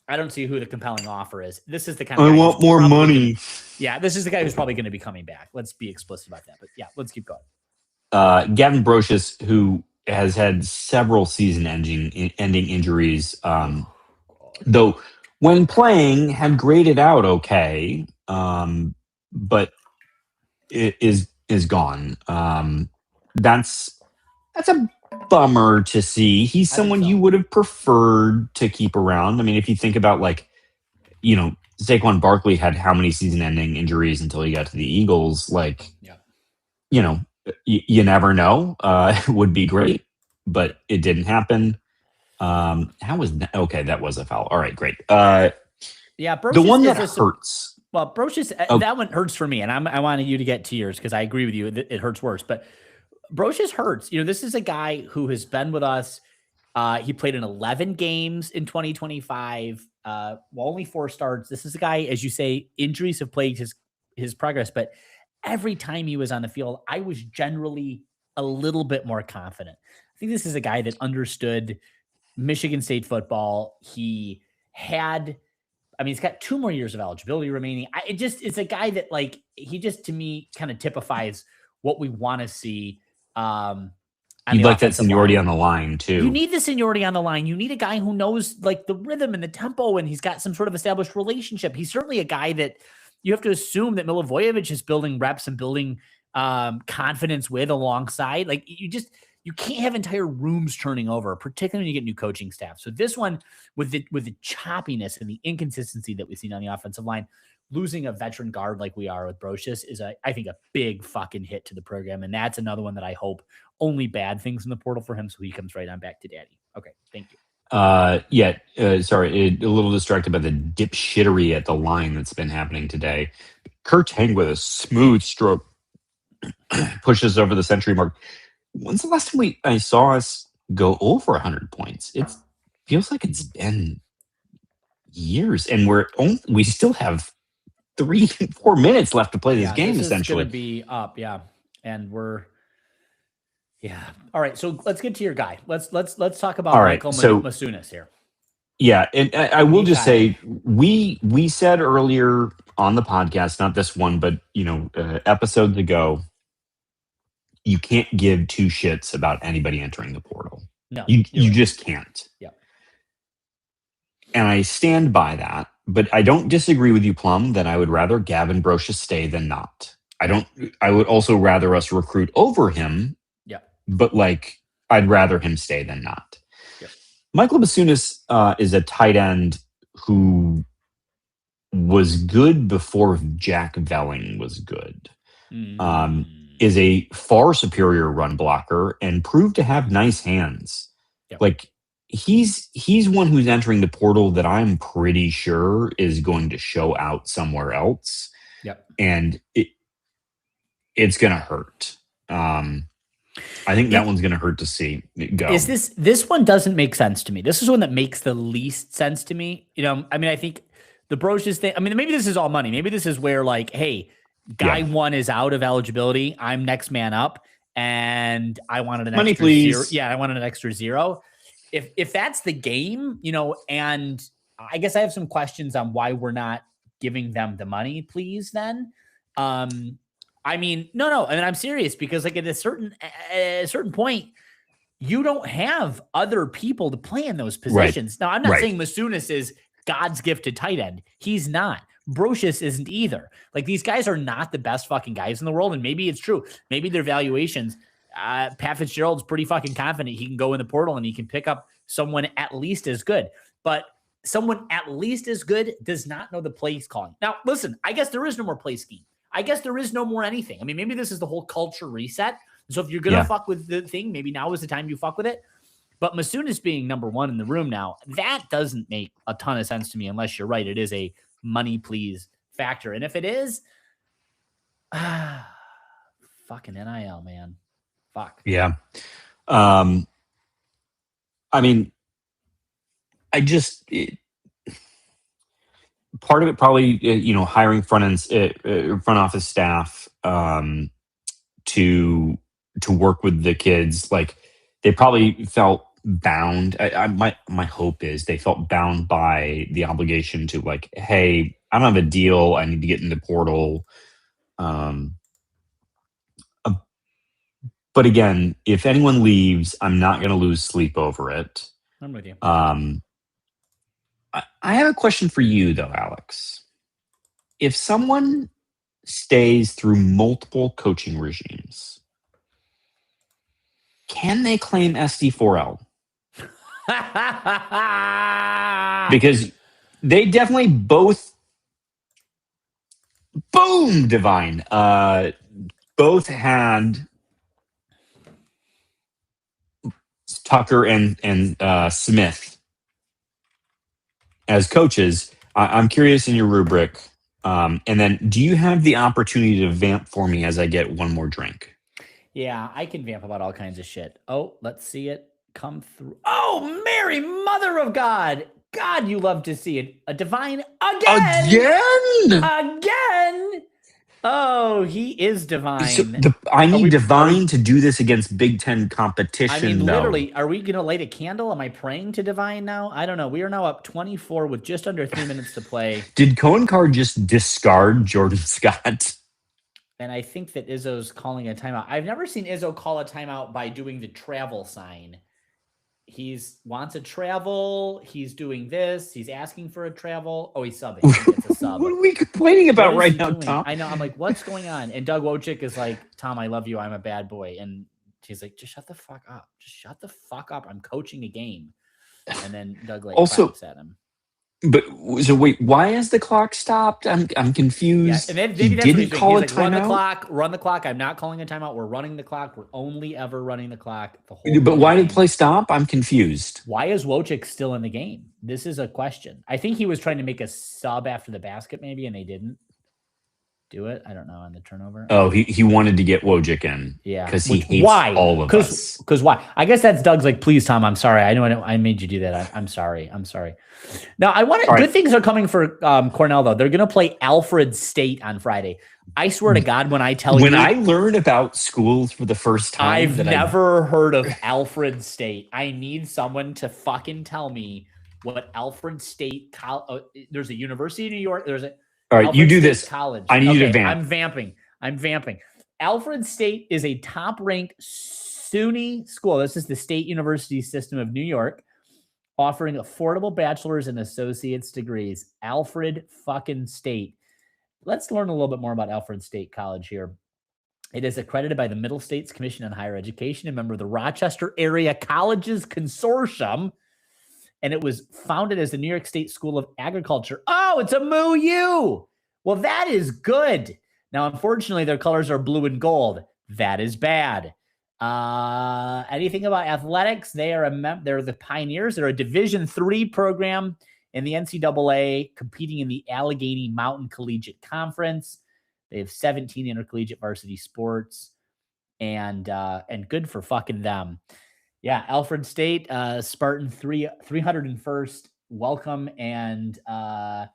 [SPEAKER 2] who the compelling offer is. This is the kind of guy
[SPEAKER 1] I want more money.
[SPEAKER 2] This is the guy who's probably going to be coming back. Let's be explicit about that. But yeah, let's keep going.
[SPEAKER 1] Gavin Brocious, who has had several season-ending injuries, though when playing had graded out okay, but it is gone. That's a bummer to see. He's someone you would have preferred to keep around. I mean, if you think about Saquon Barkley had how many season-ending injuries until he got to the Eagles? You never know. It would be great, but it didn't happen. How was that? Okay, that was a foul. All right, great.
[SPEAKER 2] Brocious
[SPEAKER 1] the one that hurts.
[SPEAKER 2] Well, Brocious, that one hurts for me, and I wanted you to get to yours because I agree with you. It hurts worse, but Brocious hurts. This is a guy who has been with us. He played in 11 games in 2025. Only 4 starts. This is a guy, as you say, injuries have plagued his progress, but every time he was on the field, I was generally a little bit more confident. I think this is a guy that understood Michigan State football. He's got 2 more years of eligibility remaining. It's a guy that he just, to me, kind of typifies what we want to see.
[SPEAKER 1] You'd like that seniority on the line too.
[SPEAKER 2] You need the seniority on the line. You need a guy who knows the rhythm and the tempo, and he's got some sort of established relationship. He's certainly a guy that you have to assume that Milivojevic is building reps and building confidence with alongside. You can't have entire rooms turning over, particularly when you get new coaching staff. So this one, with the choppiness and the inconsistency that we've seen on the offensive line, losing a veteran guard like we are with Brocious is, I think, a big fucking hit to the program. And that's another one that I hope only bad things in the portal for him, so he comes right on back to daddy. Okay, thank you.
[SPEAKER 1] Sorry, a little distracted by the dipshittery at the line that's been happening today. Kurt Tang with a smooth stroke pushes over the century mark. When's the last time I saw us go over 100 points? It feels like it's been years, and we still have 3-4 minutes left to play this game. Essentially,
[SPEAKER 2] going to be up, and we're. Yeah. All right. So let's get to your guy. Let's talk about Michael Masunis here.
[SPEAKER 1] Yeah, and I will just say we said earlier on the podcast, not this one, but episodes ago, you can't give 2 shits about anybody entering the portal.
[SPEAKER 2] No,
[SPEAKER 1] you just can't.
[SPEAKER 2] Yeah.
[SPEAKER 1] And I stand by that, but I don't disagree with you, Plum, that I would rather Gavin Brocious stay than not. I would also rather us recruit over him.
[SPEAKER 2] Yeah.
[SPEAKER 1] But I'd rather him stay than not.
[SPEAKER 2] Yep.
[SPEAKER 1] Michael Masunis is a tight end who was good before Jack Velling was good. Is a far superior run blocker and proved to have nice hands. Yep. He's one who's entering the portal that I'm pretty sure is going to show out somewhere else.
[SPEAKER 2] Yep.
[SPEAKER 1] And it's going to hurt. I think that one's going to hurt to see it go.
[SPEAKER 2] This one doesn't make sense to me. This is one that makes the least sense to me. I think the Brocious thing, maybe this is all money. Maybe this is where hey, guy 1 is out of eligibility. I'm next man up, and I wanted an
[SPEAKER 1] money,
[SPEAKER 2] extra
[SPEAKER 1] please.
[SPEAKER 2] 0. Yeah, I wanted an extra 0. If that's the game, and I guess I have some questions on why we're not giving them the money, please, then. No. I'm serious, because at a certain point, you don't have other people to play in those positions. Right. Now, I'm not saying Masunis is God's gift to tight end. He's not. Brocious isn't either. These guys are not the best fucking guys in the world, and maybe it's true. Maybe their valuations. Pat Fitzgerald's pretty fucking confident he can go in the portal and he can pick up someone at least as good. But someone at least as good does not know the play calling. Now, listen, I guess there is no more play scheme. I guess there is no more anything. Maybe this is the whole culture reset. So if you're going to fuck with the thing, maybe now is the time you fuck with it. But Masunis being number 1 in the room now, that doesn't make a ton of sense to me unless you're right. It is a money please factor. And if it is, fucking NIL, man. Fuck.
[SPEAKER 1] Yeah. part of it probably hiring front office staff to work with the kids. Like they probably felt bound. My hope is they felt bound by the obligation to, like, hey, I don't have a deal, I need to get in the portal. um uh, but again, if anyone leaves, I'm not going to lose sleep over it.
[SPEAKER 2] I'm with you.
[SPEAKER 1] I have a question for you though, Alex. If someone stays through multiple coaching regimes, can they claim SD4L? Because they definitely both, boom, divine. Both had Tucker and Smith as coaches. I'm curious in your rubric. And then, do you have the opportunity to vamp for me as I get one more drink?
[SPEAKER 2] Yeah, I can vamp about all kinds of shit. Oh, let's see it come through. Oh, Mary, Mother of God. God, you love to see it. A divine again. Oh, he is divine.
[SPEAKER 1] So I need divine to do this against Big Ten competition.
[SPEAKER 2] I mean, literally, are we going to light a candle? Am I praying to divine now? I don't know. We are now up 24 with just under 3 minutes to play.
[SPEAKER 1] Did Cohen Carr just discard Jordan Scott?
[SPEAKER 2] And I think that Izzo's calling a timeout. I've never seen Izzo call a timeout by doing the travel sign. He's wants a travel. He's doing this. He's asking for a travel. Oh, he's subbing. It's a sub.
[SPEAKER 1] What are we complaining about right now, Tom?
[SPEAKER 2] I know. I'm like, what's going on? And Doug Wojcik is like, Tom, I love you. I'm a bad boy. And she's like, just shut the fuck up. Just shut the fuck up. I'm coaching a game. And then Doug like claps at him.
[SPEAKER 1] But so wait, why is the clock stopped? I'm confused.
[SPEAKER 2] Yeah, and he didn't call a timeout. Run the clock. I'm not calling a timeout. We're running the clock. We're only ever running the clock. The whole.
[SPEAKER 1] But why did play stop? I'm confused.
[SPEAKER 2] Why is Wojcik still in the game? This is a question. I think he was trying to make a sub after the basket, maybe, and they didn't do it. I don't know on the turnover.
[SPEAKER 1] Oh, he wanted to get Wojcik in.
[SPEAKER 2] Yeah,
[SPEAKER 1] because he hates all of us.
[SPEAKER 2] Because why? I guess that's Doug's like, please, Tom, I'm sorry. I know I made you do that. I'm sorry. Now I want good things are coming for Cornell though. They're gonna play Alfred State on Friday. I swear to God, when I learn about schools for the first time, I've never heard of Alfred State. I need someone to fucking tell me what Alfred State there's a University of New York. There's a
[SPEAKER 1] all right, Alfred you do State this.
[SPEAKER 2] College.
[SPEAKER 1] I need you to vamp.
[SPEAKER 2] I'm vamping. Alfred State is a top-ranked SUNY school. This is the State University System of New York, offering affordable bachelor's and associate's degrees. Alfred fucking State. Let's learn a little bit more about Alfred State College here. It is accredited by the Middle States Commission on Higher Education, a member of the Rochester Area Colleges Consortium. And it was founded as the New York State School of Agriculture. Oh, it's a MooU. Well, that is good. Now, unfortunately, their colors are blue and gold. That is bad. Anything about athletics? They're the Pioneers. They're a Division III program in the NCAA, competing in the Allegheny Mountain Collegiate Conference. They have 17 intercollegiate varsity sports, and good for fucking them. Yeah, Alfred State, Spartan 301st, welcome. And I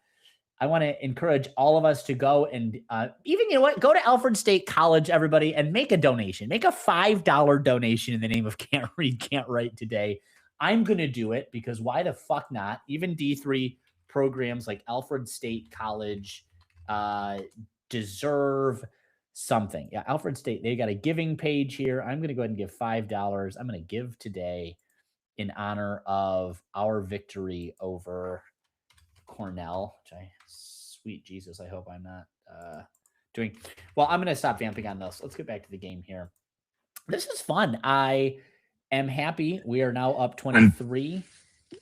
[SPEAKER 2] want to encourage all of us to go and go to Alfred State College, everybody, and make a donation. Make a $5 donation in the name of Can't Read, Can't Write today. I'm going to do it because why the fuck not? Even D3 programs like Alfred State College deserve something. Yeah, Alfred State, they got a giving page here. I'm going to go ahead and give $5. I'm going to give today in honor of our victory over Cornell, sweet Jesus, I hope I'm not doing. Well, I'm going to stop vamping on this. Let's get back to the game here. This is fun. I am happy. We are now up 23.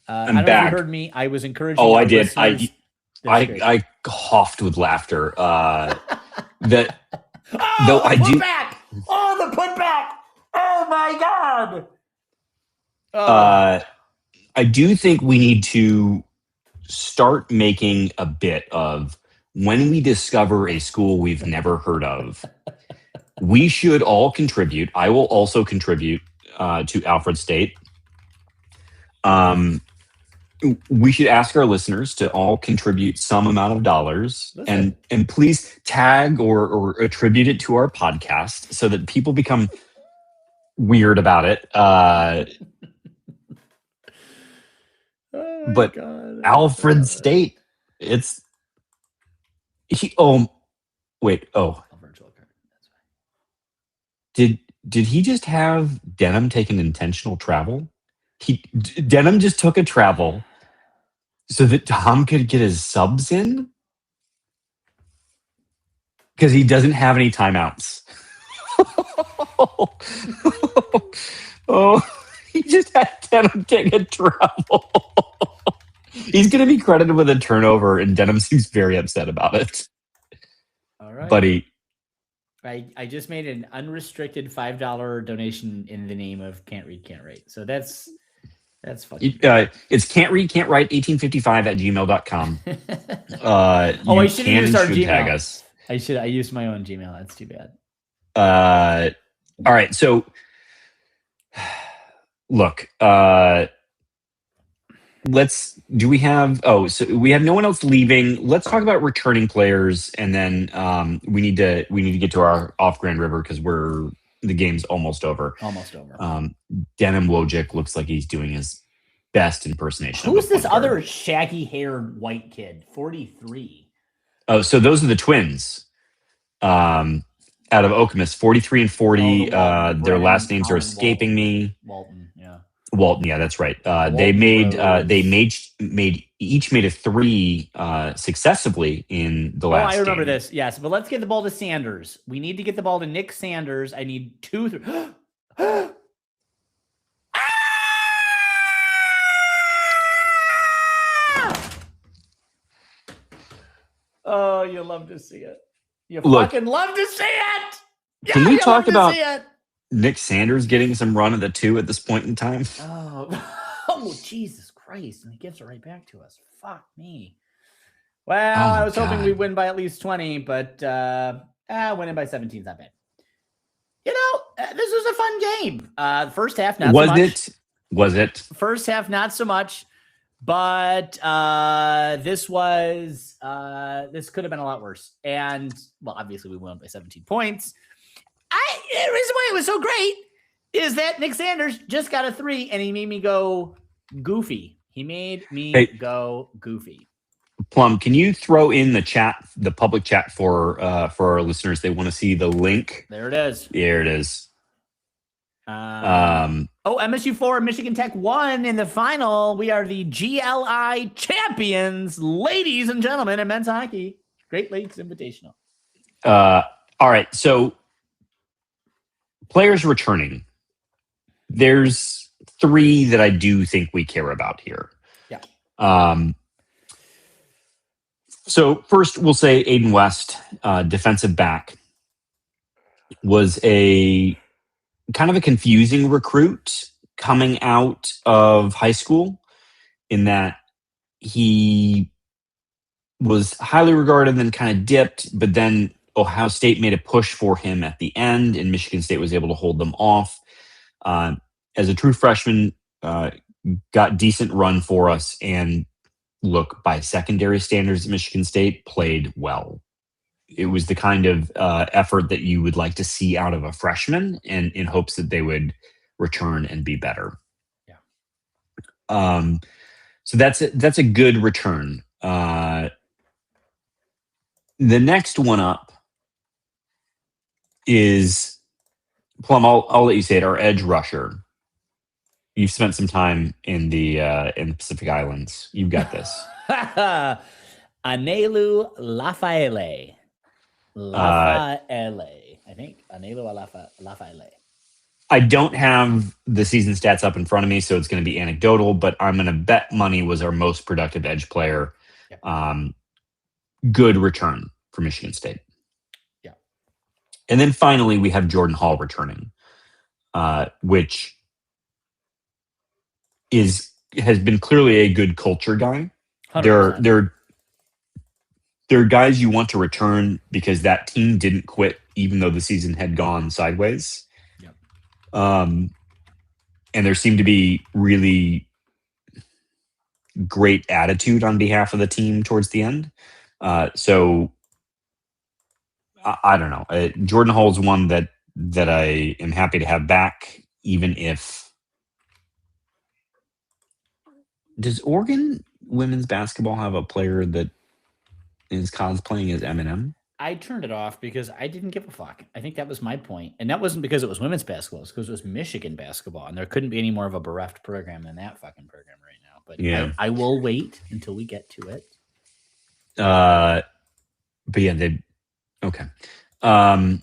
[SPEAKER 2] I don't know if you heard me. I was encouraging.
[SPEAKER 1] Oh, I did. I coughed with laughter. That though I do.
[SPEAKER 2] The putback. Oh my God.
[SPEAKER 1] I do think we need to start making a bit of when we discover a school we've never heard of. We should all contribute. I will also contribute to Alfred State. we should ask our listeners to all contribute some amount of dollars,
[SPEAKER 2] Listen.
[SPEAKER 1] and please tag or attribute it to our podcast so that people become weird about it.
[SPEAKER 2] Oh my
[SPEAKER 1] But
[SPEAKER 2] God,
[SPEAKER 1] Alfred State, it's he. Oh, wait. Oh,
[SPEAKER 2] virtual card. That's
[SPEAKER 1] did he just have Denham take an intentional travel? Denham just took a travel so that Tom could get his subs in because he doesn't have any timeouts. Oh, he just had Denham take a travel. He's going to be credited with a turnover, and Denham seems very upset about it.
[SPEAKER 2] all right,
[SPEAKER 1] Buddy.
[SPEAKER 2] I just made an unrestricted $5 donation in the name of Can't Read, Can't Write. So that's fucking.
[SPEAKER 1] It's can't read, can't write 1855 at gmail.com.
[SPEAKER 2] I should have used our Gmail.
[SPEAKER 1] Tag us.
[SPEAKER 2] I used my own Gmail. That's too bad.
[SPEAKER 1] All right. So, look, so we have no one else leaving. Let's talk about returning players, and then we need to get to our off Grand River because the game's almost over. Denham Wojcik looks like he's doing his best impersonation.
[SPEAKER 2] Who's this other shaggy haired white kid? 43.
[SPEAKER 1] Oh, so those are the twins. Out of Okemos, 43 and 40. Their last names are escaping me. Walton, yeah, that's right. They each made a 3 successively in the last.
[SPEAKER 2] I remember this. Yes, but let's get the ball to Sanders. We need to get the ball to Nick Sanders. I need 2. Oh, you love to see it. You fucking love to see it. Yeah,
[SPEAKER 1] can we talk about Nick Sanders getting some run at the 2 at this point in time?
[SPEAKER 2] Oh, Jesus Christ. And he gives it right back to us. Fuck me. Well, I was hoping we'd win by at least 20, but winning by 17 is not bad. You know, this was a fun game. First half, not so much.
[SPEAKER 1] Was it?
[SPEAKER 2] First half, not so much. But this could have been a lot worse. And, well, obviously we won by 17 points. The reason why it was so great is that Nick Sanders just got a 3 and he made me go goofy. Go goofy.
[SPEAKER 1] Plum, can you throw in the public chat for our listeners? They want to see the link.
[SPEAKER 2] There it is.
[SPEAKER 1] There it is.
[SPEAKER 2] MSU 4 Michigan Tech 1 in the final. We are the GLI champions, ladies and gentlemen, in men's hockey. Great Lakes Invitational.
[SPEAKER 1] All right, so players returning. There's 3 that I do think we care about here.
[SPEAKER 2] Yeah.
[SPEAKER 1] So first, we'll say Aiden West, defensive back, was a kind of a confusing recruit coming out of high school in that he was highly regarded, then kind of dipped, but then Ohio State made a push for him at the end, and Michigan State was able to hold them off. As a true freshman, got decent run for us, and look, by secondary standards, Michigan State played well. It was the kind of effort that you would like to see out of a freshman, and in hopes that they would return and be better.
[SPEAKER 2] Yeah.
[SPEAKER 1] So that's a good return. The next one up is Plum. I'll let you say it. Our edge rusher. You've spent some time in the Pacific Islands. You've got this.
[SPEAKER 2] Anelu Lafaele. I think. Anelu Lafaele.
[SPEAKER 1] I don't have the season stats up in front of me, so it's going to be anecdotal, but I'm going to bet money was our most productive edge player. Yep. Good return for Michigan State.
[SPEAKER 2] Yeah.
[SPEAKER 1] And then finally, we have Jordan Hall returning, which has been clearly a good culture guy. 100%. There are guys you want to return because that team didn't quit, even though the season had gone sideways.
[SPEAKER 2] Yep.
[SPEAKER 1] And there seemed to be really great attitude on behalf of the team towards the end. So I don't know. Jordan Hall's one that I am happy to have back, even if. Does Oregon women's basketball have a player that is cosplaying as Eminem?
[SPEAKER 2] I turned it off because I didn't give a fuck. I think that was my point. And that wasn't because it was women's basketball. It's because it was Michigan basketball. And there couldn't be any more of a bereft program than that fucking program right now. But
[SPEAKER 1] Yeah.
[SPEAKER 2] I will wait until we get to it.
[SPEAKER 1] But yeah, okay. Oh,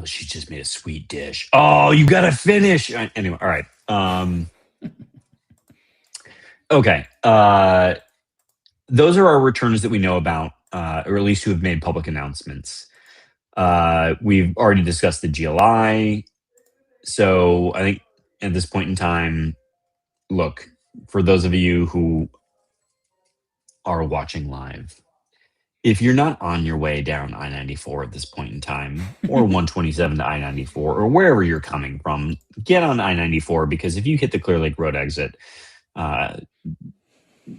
[SPEAKER 1] she just made a sweet dish. Oh, you got to finish. Anyway, all right. Okay. Those are our returns that we know about, or at least who have made public announcements. We've already discussed the GLI. So I think at this point in time, look, for those of you who are watching live, if you're not on your way down I-94 at this point in time, or 127 to I-94, or wherever you're coming from, get on I-94, because if you hit the Clear Lake Road exit,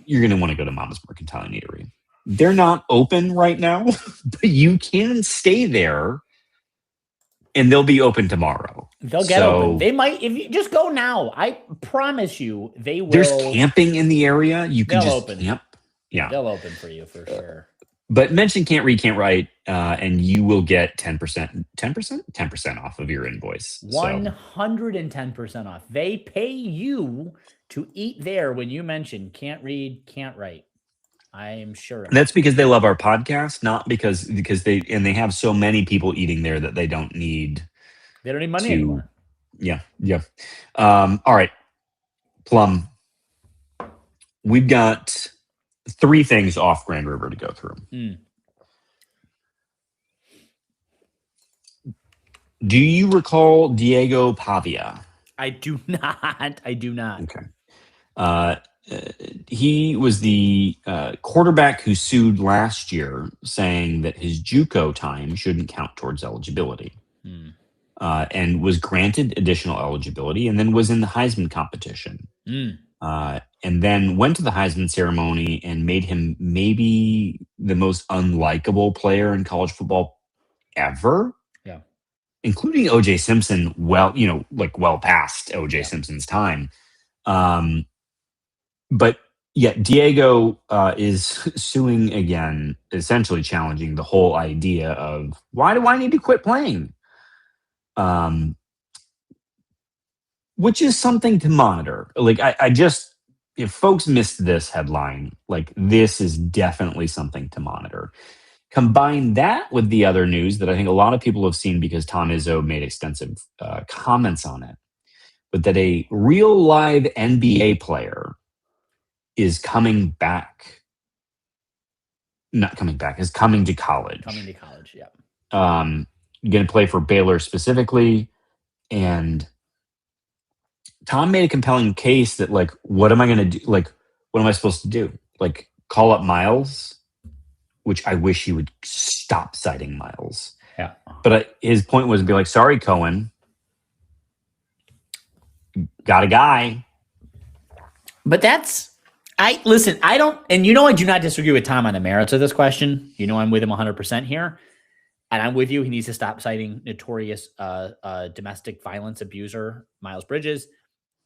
[SPEAKER 1] you're going to want to go to Mama's Mercantile and Eatery. They're not open right now, but you can stay there, and they'll be open tomorrow.
[SPEAKER 2] They'll get open. They might, if you just go now. I promise you, they will.
[SPEAKER 1] There's camping in the area. You can just
[SPEAKER 2] open.
[SPEAKER 1] camp. Yeah,
[SPEAKER 2] they'll open for you for sure.
[SPEAKER 1] But mention Can't Read, Can't Write, and you will get 10% off of your invoice.
[SPEAKER 2] 110% off. They pay you to eat there when you mention Can't Read, Can't Write. I am sure.
[SPEAKER 1] That's because they love our podcast, not because they have so many people eating there that they don't need.
[SPEAKER 2] They don't need money anymore.
[SPEAKER 1] Yeah. All right, Plum. We've got 3 things off Grand River to go through. Do you recall Diego Pavia?
[SPEAKER 2] I do not.
[SPEAKER 1] Okay. He was the quarterback who sued last year, saying that his JUCO time shouldn't count towards eligibility, and was granted additional eligibility, and then was in the Heisman competition. And then went to the Heisman ceremony and made him maybe the most unlikable player in college football ever.
[SPEAKER 2] Yeah.
[SPEAKER 1] Including O.J. Simpson, well past O.J. Simpson's time. But yet Diego is suing again, essentially challenging the whole idea of, why do I need to quit playing? Which is something to monitor. Like, if folks missed this headline, like, this is definitely something to monitor. Combine that with the other news that I think a lot of people have seen because Tom Izzo made extensive comments on it, but that a real live NBA player is coming back. Not coming back, is coming to college.
[SPEAKER 2] Yeah.
[SPEAKER 1] Going to play for Baylor specifically. And Tom made a compelling case that, like, what am I going to do? Like, what am I supposed to do? Like, call up Miles? Which I wish he would stop citing Miles.
[SPEAKER 2] Yeah.
[SPEAKER 1] But his point was to be like, sorry, Cohen. Got a guy.
[SPEAKER 2] But I do not disagree with Tom on the merits of this question. You know, I'm with him 100% here. And I'm with you. He needs to stop citing notorious domestic violence abuser Miles Bridges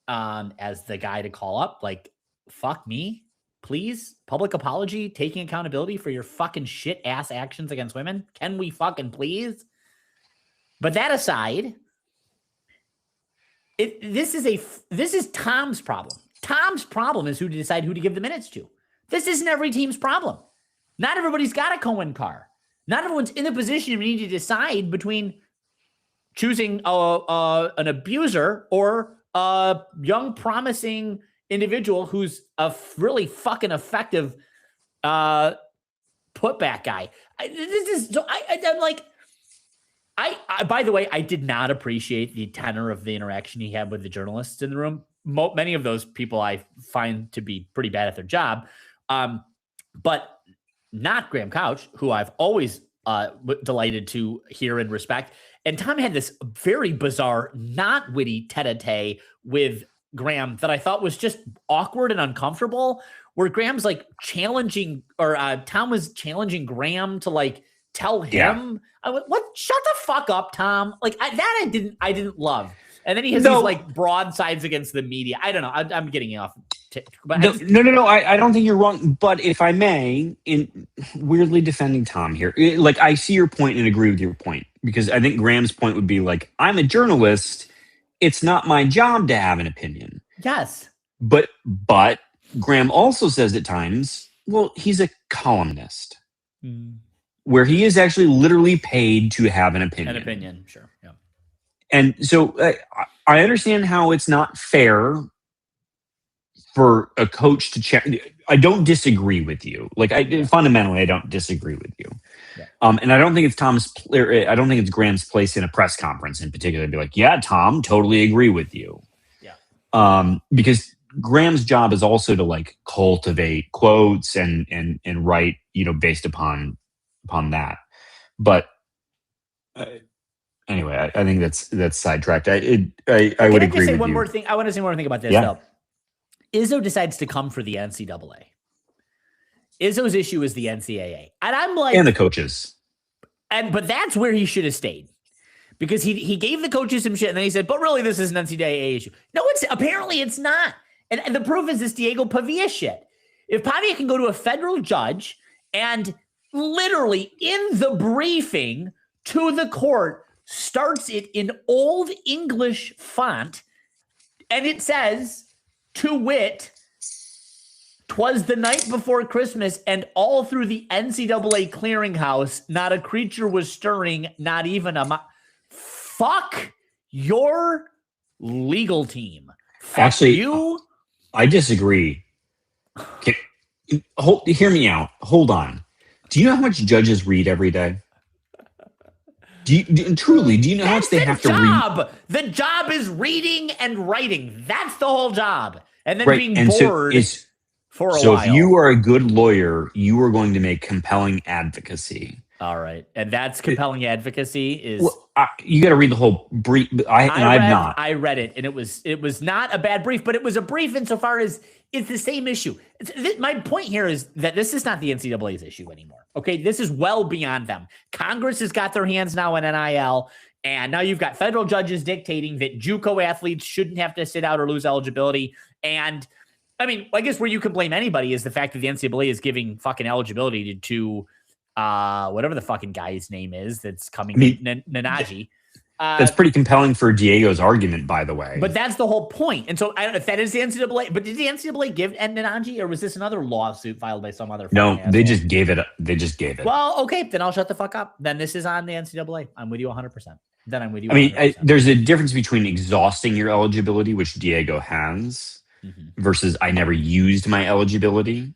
[SPEAKER 2] as the guy to call up. Like, fuck me. Please, public apology, taking accountability for your fucking shit ass actions against women. Can we fucking please? But that aside, this is Tom's problem. Tom's problem is who to decide who to give the minutes to. This isn't every team's problem. Not everybody's got a Cohen car. Not everyone's in the position of needing to decide between choosing an abuser or a young, promising individual who's a really fucking effective putback guy. By the way, I did not appreciate the tenor of the interaction he had with the journalists in the room. Many of those people I find to be pretty bad at their job, but not Graham Couch, who I've always delighted to hear and respect. And Tom had this very bizarre, not witty tete-a-tete with Graham that I thought was just awkward and uncomfortable, where Graham's like challenging, or Tom was challenging Graham to like tell him, I went, what? Shut the fuck up, Tom. Like I didn't love. And then he has these like broadsides against the media. I don't know. I'm getting off.
[SPEAKER 1] But no. I don't think you're wrong. But if I may, in weirdly defending Tom here, like I see your point and agree with your point, because I think Graham's point would be like, I'm a journalist. It's not my job to have an opinion.
[SPEAKER 2] Yes.
[SPEAKER 1] But Graham also says at times, well, he's a columnist, where he is actually literally paid to have an opinion.
[SPEAKER 2] An opinion, sure. Yeah.
[SPEAKER 1] And so I understand how it's not fair for a coach to check. I don't disagree with you. Like fundamentally, I don't disagree with you. Yeah. And I don't think it's I don't think it's Graham's place in a press conference in particular to be like, yeah, Tom, totally agree with you. Yeah. Because Graham's job is also to like cultivate quotes and write, based upon that. But anyway, I think that's sidetracked. I would agree with you.
[SPEAKER 2] One more thing. I want to say one more thing about this though. Izzo decides to come for the NCAA. Izzo's issue is the NCAA. And I'm like...
[SPEAKER 1] And the coaches.
[SPEAKER 2] But that's where he should have stayed. Because he gave the coaches some shit, and then he said, but really, this is an NCAA issue. No, apparently it's not. And the proof is this Diego Pavia shit. If Pavia can go to a federal judge and literally in the briefing to the court starts it in Old English font, and it says... To wit, 'twas the night before Christmas, and all through the NCAA clearinghouse, not a creature was stirring, not even a fuck your legal team. Fuck
[SPEAKER 1] Actually,
[SPEAKER 2] you.
[SPEAKER 1] I disagree. Hear me out. Hold on. Do you know how much judges read every day? Do you know how much they have to read?
[SPEAKER 2] The job is reading and writing. That's the whole job. And then being bored for a while.
[SPEAKER 1] So if you are a good lawyer, you are going to make compelling advocacy.
[SPEAKER 2] All right. And that's compelling advocacy is...
[SPEAKER 1] Well, you got to read the whole brief. I
[SPEAKER 2] read it, and it was not a bad brief, but it was a brief insofar as it's the same issue. My point here is that this is not the NCAA's issue anymore. Okay, this is well beyond them. Congress has got their hands now on NIL, and now you've got federal judges dictating that JUCO athletes shouldn't have to sit out or lose eligibility. And I mean, I guess where you can blame anybody is the fact that the NCAA is giving fucking eligibility to whatever the fucking guy's name is that's coming, Nanaji.
[SPEAKER 1] That's pretty compelling for Diego's argument, by the way.
[SPEAKER 2] But that's the whole point. And so I don't know if that is the NCAA, but did the NCAA give Nanaji, or was this another lawsuit filed by some other?
[SPEAKER 1] No, they just gave it. They just gave it.
[SPEAKER 2] Well, okay, then I'll shut the fuck up. Then this is on the NCAA. I'm with you 100%. Then I'm with you. 100%.
[SPEAKER 1] I mean, there's a difference between exhausting your eligibility, which Diego has, versus I never used my eligibility.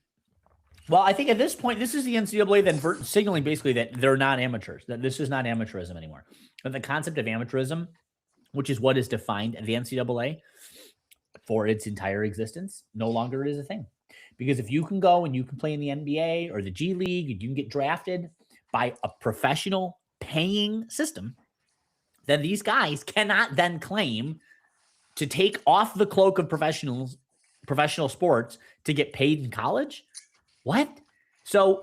[SPEAKER 2] Well, I think at this point, this is the NCAA then signaling basically that they're not amateurs, that this is not amateurism anymore. But the concept of amateurism, which is what is defined at the NCAA for its entire existence, no longer is a thing. Because if you can go and you can play in the NBA or the G League, and you can get drafted by a professional paying system, then these guys cannot then claim to take off the cloak of professional sports to get paid in college. What? So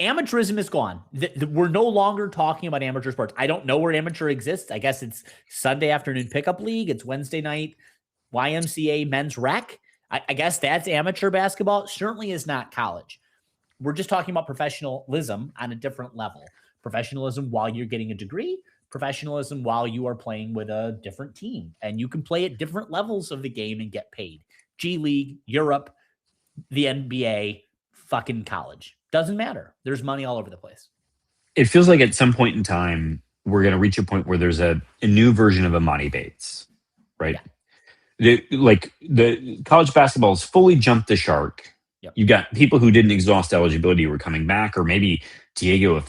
[SPEAKER 2] amateurism is gone. We're no longer talking about amateur sports. I don't know where amateur exists. I guess it's Sunday afternoon pickup league. It's Wednesday night YMCA men's rec. I guess that's amateur basketball. It certainly is not college. We're just talking about professionalism on a different level. Professionalism while you're getting a degree. Professionalism while you are playing with a different team. And you can play at different levels of the game and get paid. G League, Europe, the NBA, fucking college. Doesn't matter. There's money all over the place.
[SPEAKER 1] It feels like at some point in time, we're going to reach a point where there's a new version of Amani Bates, right? Yeah. The college basketball has fully jumped the shark. Yep. You've got people who didn't exhaust eligibility who are coming back, or maybe Diego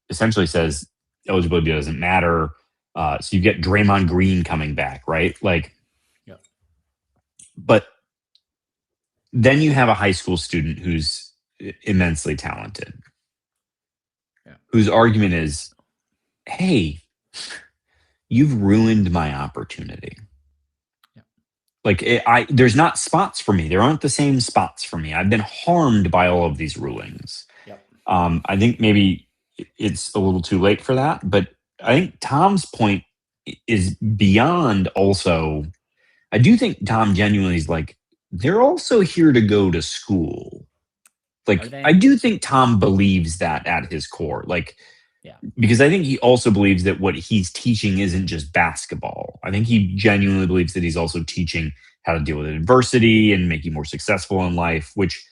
[SPEAKER 1] essentially says eligibility doesn't matter. So you get Draymond Green coming back, right? But then you have a high school student who's immensely talented, whose argument is, hey, you've ruined my opportunity. Like there's not spots for me. There aren't the same spots for me. I've been harmed by all of these rulings.
[SPEAKER 2] Yep.
[SPEAKER 1] I think maybe it's a little too late for that, but I think Tom's point is beyond also. I do think Tom genuinely is like, they're also here to go to school. Like, I do think Tom believes that at his core. Like,
[SPEAKER 2] yeah,
[SPEAKER 1] because I think he also believes that what he's teaching isn't just basketball. I think he genuinely believes that he's also teaching how to deal with adversity and make you more successful in life, which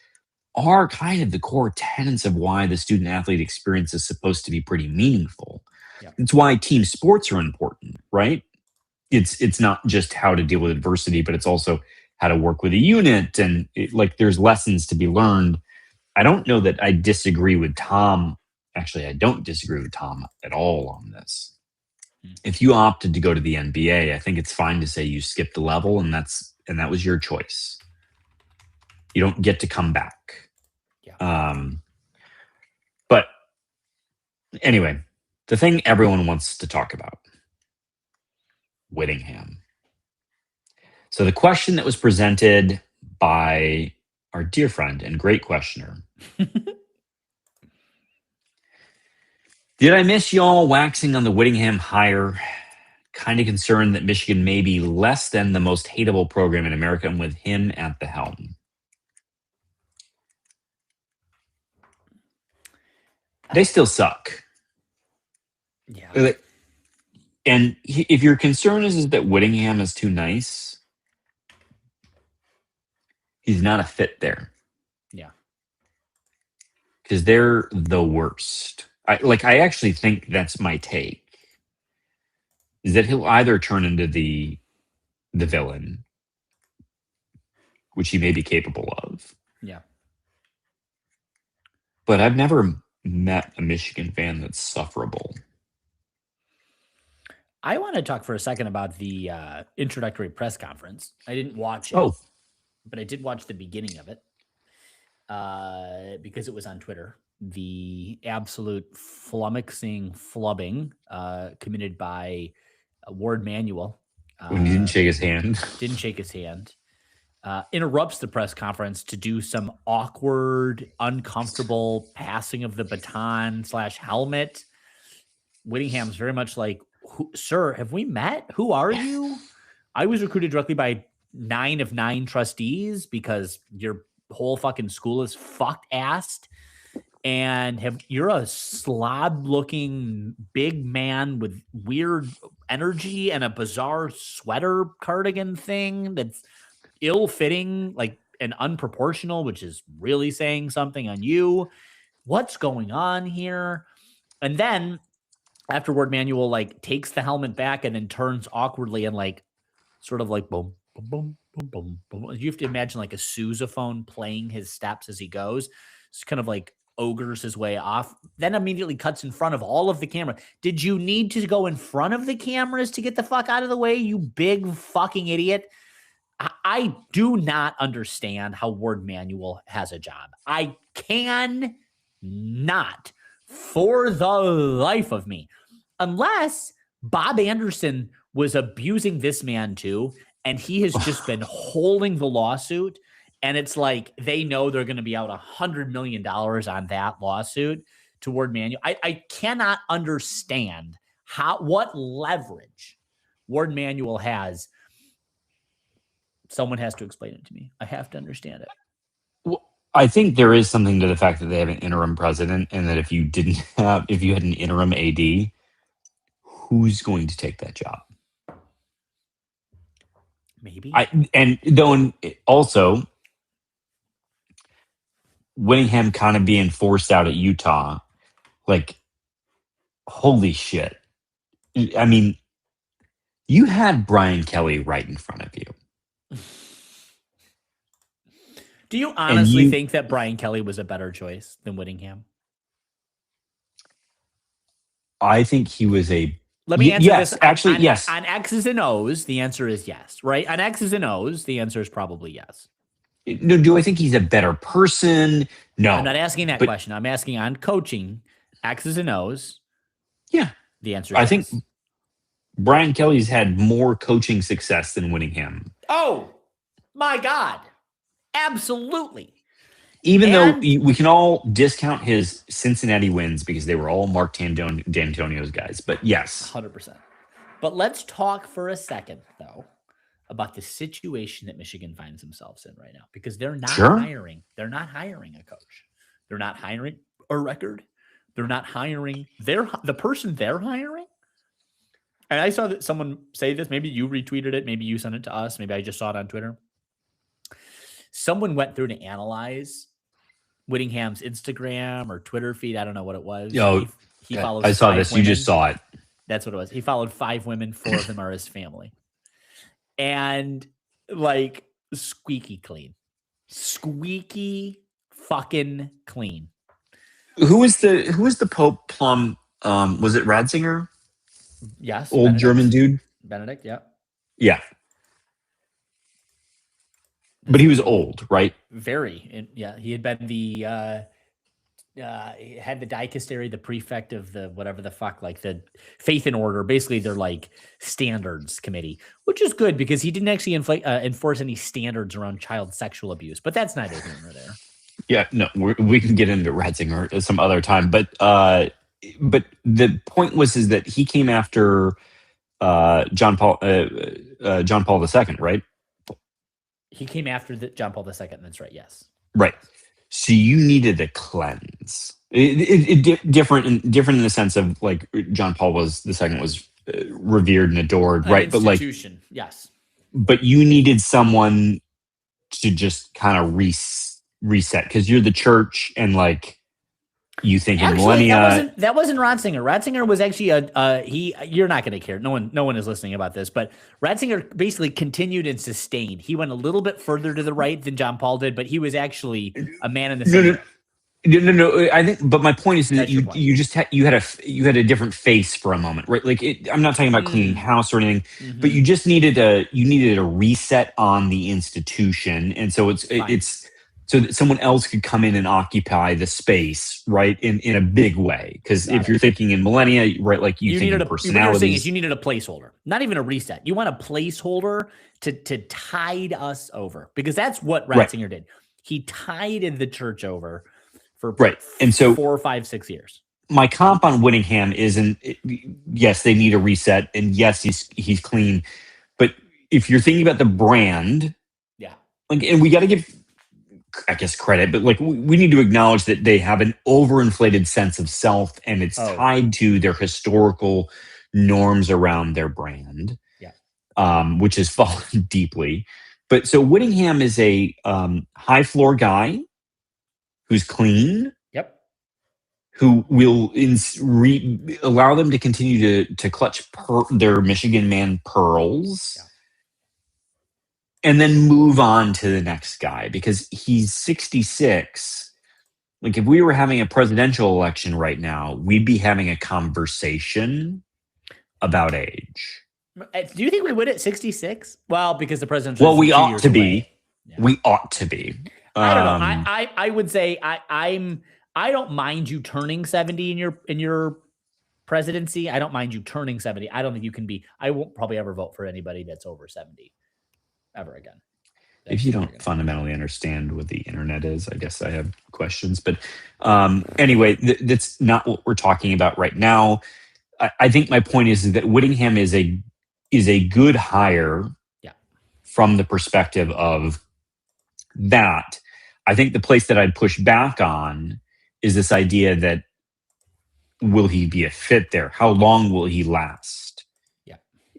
[SPEAKER 1] are kind of the core tenets of why the student athlete experience is supposed to be pretty meaningful.
[SPEAKER 2] Yep.
[SPEAKER 1] It's why team sports are important, right? It's not just how to deal with adversity, but it's also how to work with a unit, and like there's lessons to be learned. I don't know that I disagree with Tom. Actually, I don't disagree with Tom at all on this. If you opted to go to the NBA, I think it's fine to say you skipped a level, and that was your choice. You don't get to come back.
[SPEAKER 2] Yeah.
[SPEAKER 1] But anyway, the thing everyone wants to talk about, Whittingham. So the question that was presented by our dear friend and great questioner. Did I miss y'all waxing on the Whittingham hire? Kind of concerned that Michigan may be less than the most hateable program in America and with him at the helm. They still suck.
[SPEAKER 2] Yeah.
[SPEAKER 1] And if your concern is that Whittingham is too nice, he's not a fit there.
[SPEAKER 2] Yeah.
[SPEAKER 1] Because they're the worst. I actually think that's my take. Is that he'll either turn into the villain, which he may be capable of.
[SPEAKER 2] Yeah.
[SPEAKER 1] But I've never met a Michigan fan that's sufferable.
[SPEAKER 2] I want to talk for a second about the introductory press conference. I didn't watch it, but I did watch the beginning of it because it was on Twitter. The absolute flummoxing flubbing committed by Ward Manuel.
[SPEAKER 1] When he didn't shake his hand.
[SPEAKER 2] Interrupts the press conference to do some awkward, uncomfortable passing of the baton / helmet. Whittingham's very much like, sir, have we met? Who are you? I was recruited directly by 9 of 9 trustees because your whole fucking school is fucked assed. And you're a slob looking big man with weird energy and a bizarre sweater cardigan thing that's ill fitting, like, and unproportional, which is really saying something on you. What's going on here? And then afterward, Manuel like takes the helmet back and then turns awkwardly and like sort of like boom, boom, boom, boom, boom, boom. You have to imagine like a sousaphone playing his steps as he goes. It's kind of like ogres his way off, then immediately cuts in front of all of the camera. Did you need to go in front of the cameras to get the fuck out of the way, you big fucking idiot? I do not understand how Ward Manuel has a job. I can not, for the life of me, unless Bob Anderson was abusing this man too, and he has just been holding the lawsuit. And it's like they know they're going to be out $100 million on that lawsuit to Ward Manuel. I cannot understand what leverage Ward Manuel has. Someone has to explain it to me. I have to understand it.
[SPEAKER 1] Well, I think there is something to the fact that they have an interim president, and that if you had an interim AD, who's going to take that job?
[SPEAKER 2] Maybe.
[SPEAKER 1] Also, Whittingham kind of being forced out at Utah, like, holy shit. I mean, you had Brian Kelly right in front of you.
[SPEAKER 2] Do you honestly think that Brian Kelly was a better choice than Whittingham?
[SPEAKER 1] I think he was a...
[SPEAKER 2] Let me answer this.
[SPEAKER 1] Actually, yes.
[SPEAKER 2] On X's and O's, the answer is yes, right? On X's and O's, the answer is probably yes.
[SPEAKER 1] No, do I think he's a better person? No.
[SPEAKER 2] I'm not asking that question. I'm asking on coaching, X's and O's.
[SPEAKER 1] Yeah.
[SPEAKER 2] The answer is
[SPEAKER 1] yes. I think Brian Kelly's had more coaching success than Whittingham.
[SPEAKER 2] Oh, My God, absolutely.
[SPEAKER 1] Even though we can all discount his Cincinnati wins because they were all Mark D'Antonio's guys. But yes.
[SPEAKER 2] 100%. But let's talk for a second, though, about the situation that Michigan finds themselves in right now, because they're not hiring. They're not hiring a coach. They're not hiring a record. They're not hiring the person they're hiring. And I saw that someone say this. Maybe you retweeted it. Maybe you sent it to us. Maybe I just saw it on Twitter. Someone went through to analyze Whittingham's Instagram or Twitter feed. I don't know what it was. He follows.
[SPEAKER 1] I saw this. Women. You just saw it.
[SPEAKER 2] That's what it was. He followed 5 women. 4 of them are his family. And like squeaky clean. Squeaky fucking clean.
[SPEAKER 1] Who was the Pope Plum? Was it Ratzinger?
[SPEAKER 2] Yes.
[SPEAKER 1] Old Benedict. German dude.
[SPEAKER 2] Benedict, yeah.
[SPEAKER 1] Yeah. But he was old, right?
[SPEAKER 2] Very. Yeah. He had been he had the dicastery, the prefect of the whatever the fuck, like the faith and order. Basically, they're like standards committee, which is good because he didn't actually enforce any standards around child sexual abuse. But that's neither here nor there.
[SPEAKER 1] Yeah, no, we can get into Ratzinger some other time. But the point is that he came after John Paul II, right?
[SPEAKER 2] He came after John Paul II. That's right. Yes.
[SPEAKER 1] Right. So you needed a cleanse. Different in the sense of like John Paul II was revered and adored, right? But like,
[SPEAKER 2] yes.
[SPEAKER 1] But you needed someone to just kind of reset because you're the church and like you think in millennia.
[SPEAKER 2] That wasn't Ratzinger. Ratzinger was actually you're not going to care. No one is listening about this, but Ratzinger basically continued and sustained. He went a little bit further to the right than John Paul did, but he was actually a man in the center.
[SPEAKER 1] No. I think, but my point is that you just had a different face for a moment, right? Like I'm not talking about cleaning house or anything, but you just needed a reset on the institution, and so it's so that someone else could come in and occupy the space, right, in a big way. Because if you're thinking in millennia, right, like you think in personalities.
[SPEAKER 2] You needed a placeholder, not even a reset. You want a placeholder to tide us over, because that's what Ratzinger did. He tided the church over for
[SPEAKER 1] and so
[SPEAKER 2] 4, 5, 6 years.
[SPEAKER 1] My comp on Whittingham yes, they need a reset, and yes, he's clean. But if you're thinking about the brand, and we got to give, I guess, credit, but like we need to acknowledge that they have an overinflated sense of self, and it's tied to their historical norms around their brand, which has fallen deeply. But so Whittingham is a high floor guy who's clean, who will allow them to continue to clutch their Michigan man pearls. And then move on to the next guy because he's 66. Like if we were having a presidential election right now, we'd be having a conversation about age.
[SPEAKER 2] Do you think we would at 66? Well, because the president.
[SPEAKER 1] Well, we ought to be. Yeah. We ought to be.
[SPEAKER 2] I don't know. I would say I don't mind you turning 70 in your presidency. I don't mind you turning 70. I don't think you can be. I won't probably ever vote for anybody that's over 70. Ever again.
[SPEAKER 1] If you don't fundamentally understand what the internet is, I guess I have questions. But anyway, that's not what we're talking about right now. I think my point is that Whittingham is a good hire from the perspective of that. I think the place that I'd push back on is this idea that will he be a fit there? How long will he last?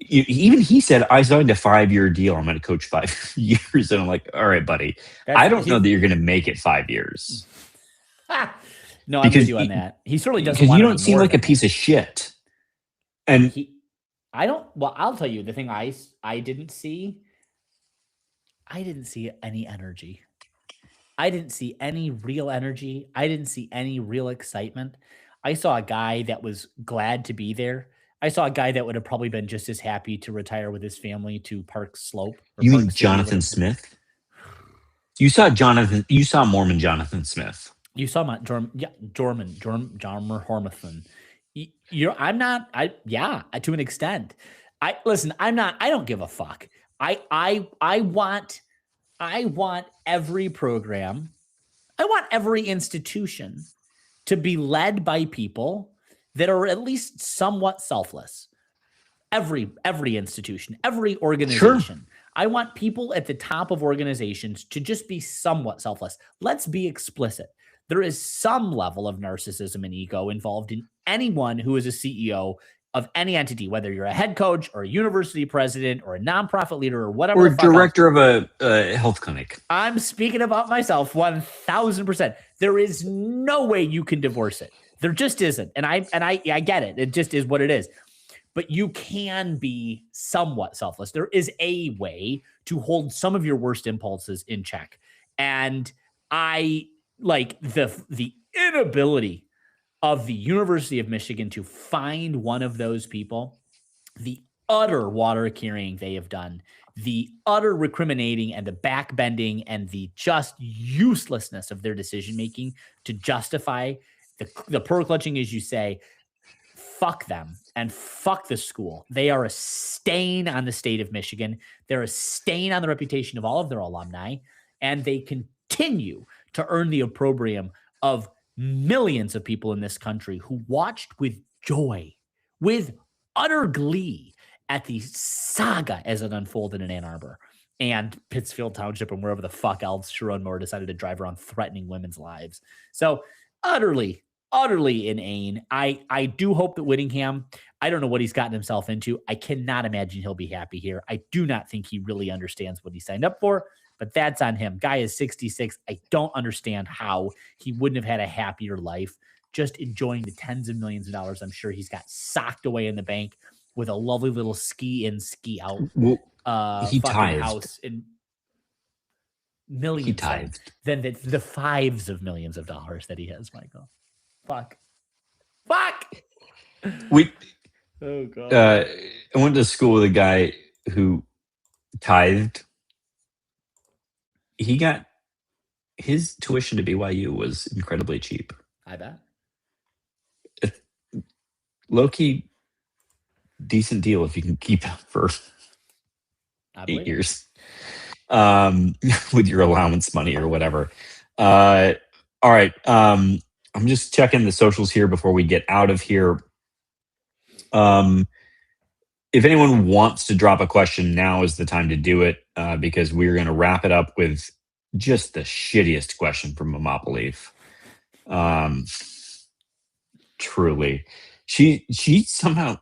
[SPEAKER 1] Even he said, I signed a 5-year deal. I'm going to coach 5 years. And I'm like, all right, buddy. I don't know that you're going to make it 5 years.
[SPEAKER 2] No, I'm with you on that. He certainly doesn't.
[SPEAKER 1] Because you don't seem like a piece of shit. And
[SPEAKER 2] I'll tell you the thing I didn't see. I didn't see any energy. I didn't see any real energy. I didn't see any real excitement. I saw a guy that was glad to be there. I saw a guy that would have probably been just as happy to retire with his family to Park Slope.
[SPEAKER 1] You mean Jonathan Smith? You saw Mormon Jonathan Smith.
[SPEAKER 2] You saw my John Hormathan. To an extent. I don't give a fuck. I want I want every program, I want every institution to be led by people that are at least somewhat selfless. Every institution, every
[SPEAKER 1] Sure.
[SPEAKER 2] organization. I want people at the top of organizations to just be somewhat selfless. Let's be explicit. There is some level of narcissism and ego involved in anyone who is a CEO of any entity, whether you're a head coach or a university president or a nonprofit leader or whatever
[SPEAKER 1] Or
[SPEAKER 2] the fuck else.
[SPEAKER 1] director of a health clinic.
[SPEAKER 2] I'm speaking about myself 1000%. There is no way you can divorce it. There just isn't. And I get it. It just is what it is. But you can be somewhat selfless. There is a way to hold some of your worst impulses in check. And I like the inability of the University of Michigan to find one of those people, the utter water carrying they have done, the utter recriminating and the backbending and the just uselessness of their decision making to justify the pearl clutching, as you say. Fuck them and fuck the school. They are a stain on the state of Michigan. They're a stain on the reputation of all of their alumni, and they continue to earn the opprobrium of millions of people in this country who watched with joy, with utter glee at the saga as it unfolded in Ann Arbor and Pittsfield Township and wherever the fuck else Sharon Moore decided to drive around threatening women's lives. So utterly inane. I do hope that Whittingham, I don't know what he's gotten himself into. I cannot imagine he'll be happy here. I do not think he really understands what he signed up for, but that's on him. Guy is 66. I don't understand how he wouldn't have had a happier life, just enjoying the tens of millions of dollars I'm sure he's got socked away in the bank with a lovely little ski in, ski out
[SPEAKER 1] He
[SPEAKER 2] fucking
[SPEAKER 1] tithed.
[SPEAKER 2] house in millions.
[SPEAKER 1] He tithed.
[SPEAKER 2] Than the fives of millions of dollars that he has, Michael. Fuck. Oh god.
[SPEAKER 1] I went to school with a guy who tithed. He got his tuition to BYU was incredibly cheap.
[SPEAKER 2] I bet.
[SPEAKER 1] Low key, decent deal if you can keep it for 8 years, with your allowance money or whatever. All right. I'm just checking the socials here before we get out of here. If anyone wants to drop a question, now is the time to do it, because we're going to wrap it up with just the shittiest question from Mama Leaf. Truly. She somehow,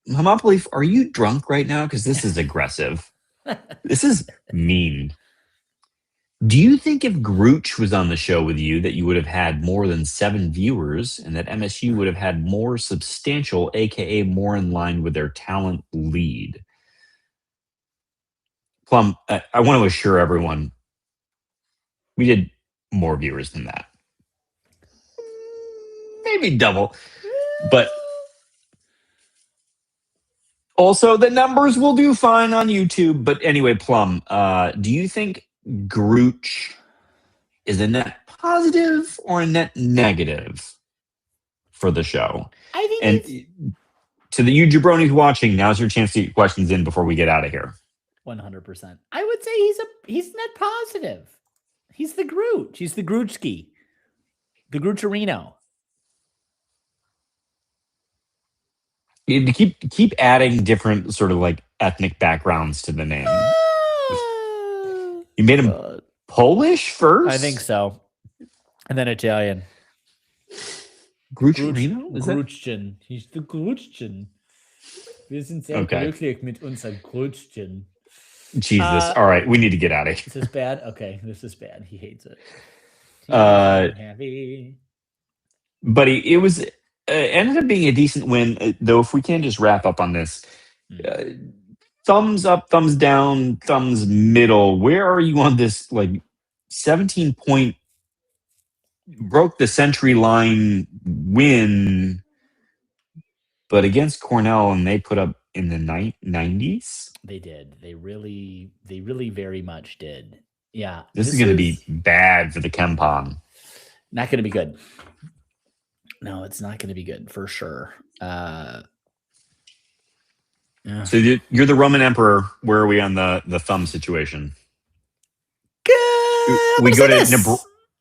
[SPEAKER 1] Mama Leaf, are you drunk right now? Because this is aggressive. This is mean. Do you think if Grooch was on the show with you that you would have had more than 7 viewers and that MSU would have had more substantial, aka more in line with their talent lead? Plum, I want to assure everyone we did more viewers than that. Maybe double. But also the numbers will do fine on YouTube. But anyway, Plum, do you think Grooch is a net positive or a net negative for the show?
[SPEAKER 2] I think
[SPEAKER 1] and to the you jabronis watching, now's your chance to get questions in before we get out of here.
[SPEAKER 2] 100%. I would say he's net positive. He's the Grooch. He's the Groochski. The Groocherino.
[SPEAKER 1] You keep adding different sort of like ethnic backgrounds to the name. You made him Polish first?
[SPEAKER 2] I think so. And then Italian.
[SPEAKER 1] Groocherino?
[SPEAKER 2] Groochchen. He's the Groochchen. Wir sind sehr glücklich mit unser Groochchen.
[SPEAKER 1] Jesus. All right. We need to get out of here.
[SPEAKER 2] This is bad? Okay. This is bad. He hates it. Heavy.
[SPEAKER 1] But it was ended up being a decent win, though. If we can just wrap up on this. Thumbs up, thumbs down, thumbs middle. Where are you on this, like, 17-point broke the century line win, but against Cornell, and they put up in the 90s?
[SPEAKER 2] They did. They really very much did. Yeah.
[SPEAKER 1] This is going to be bad for the Kempon.
[SPEAKER 2] Not going to be good. No, it's not going to be good for sure.
[SPEAKER 1] So you're the Roman emperor. Where are we on the thumb situation? We go to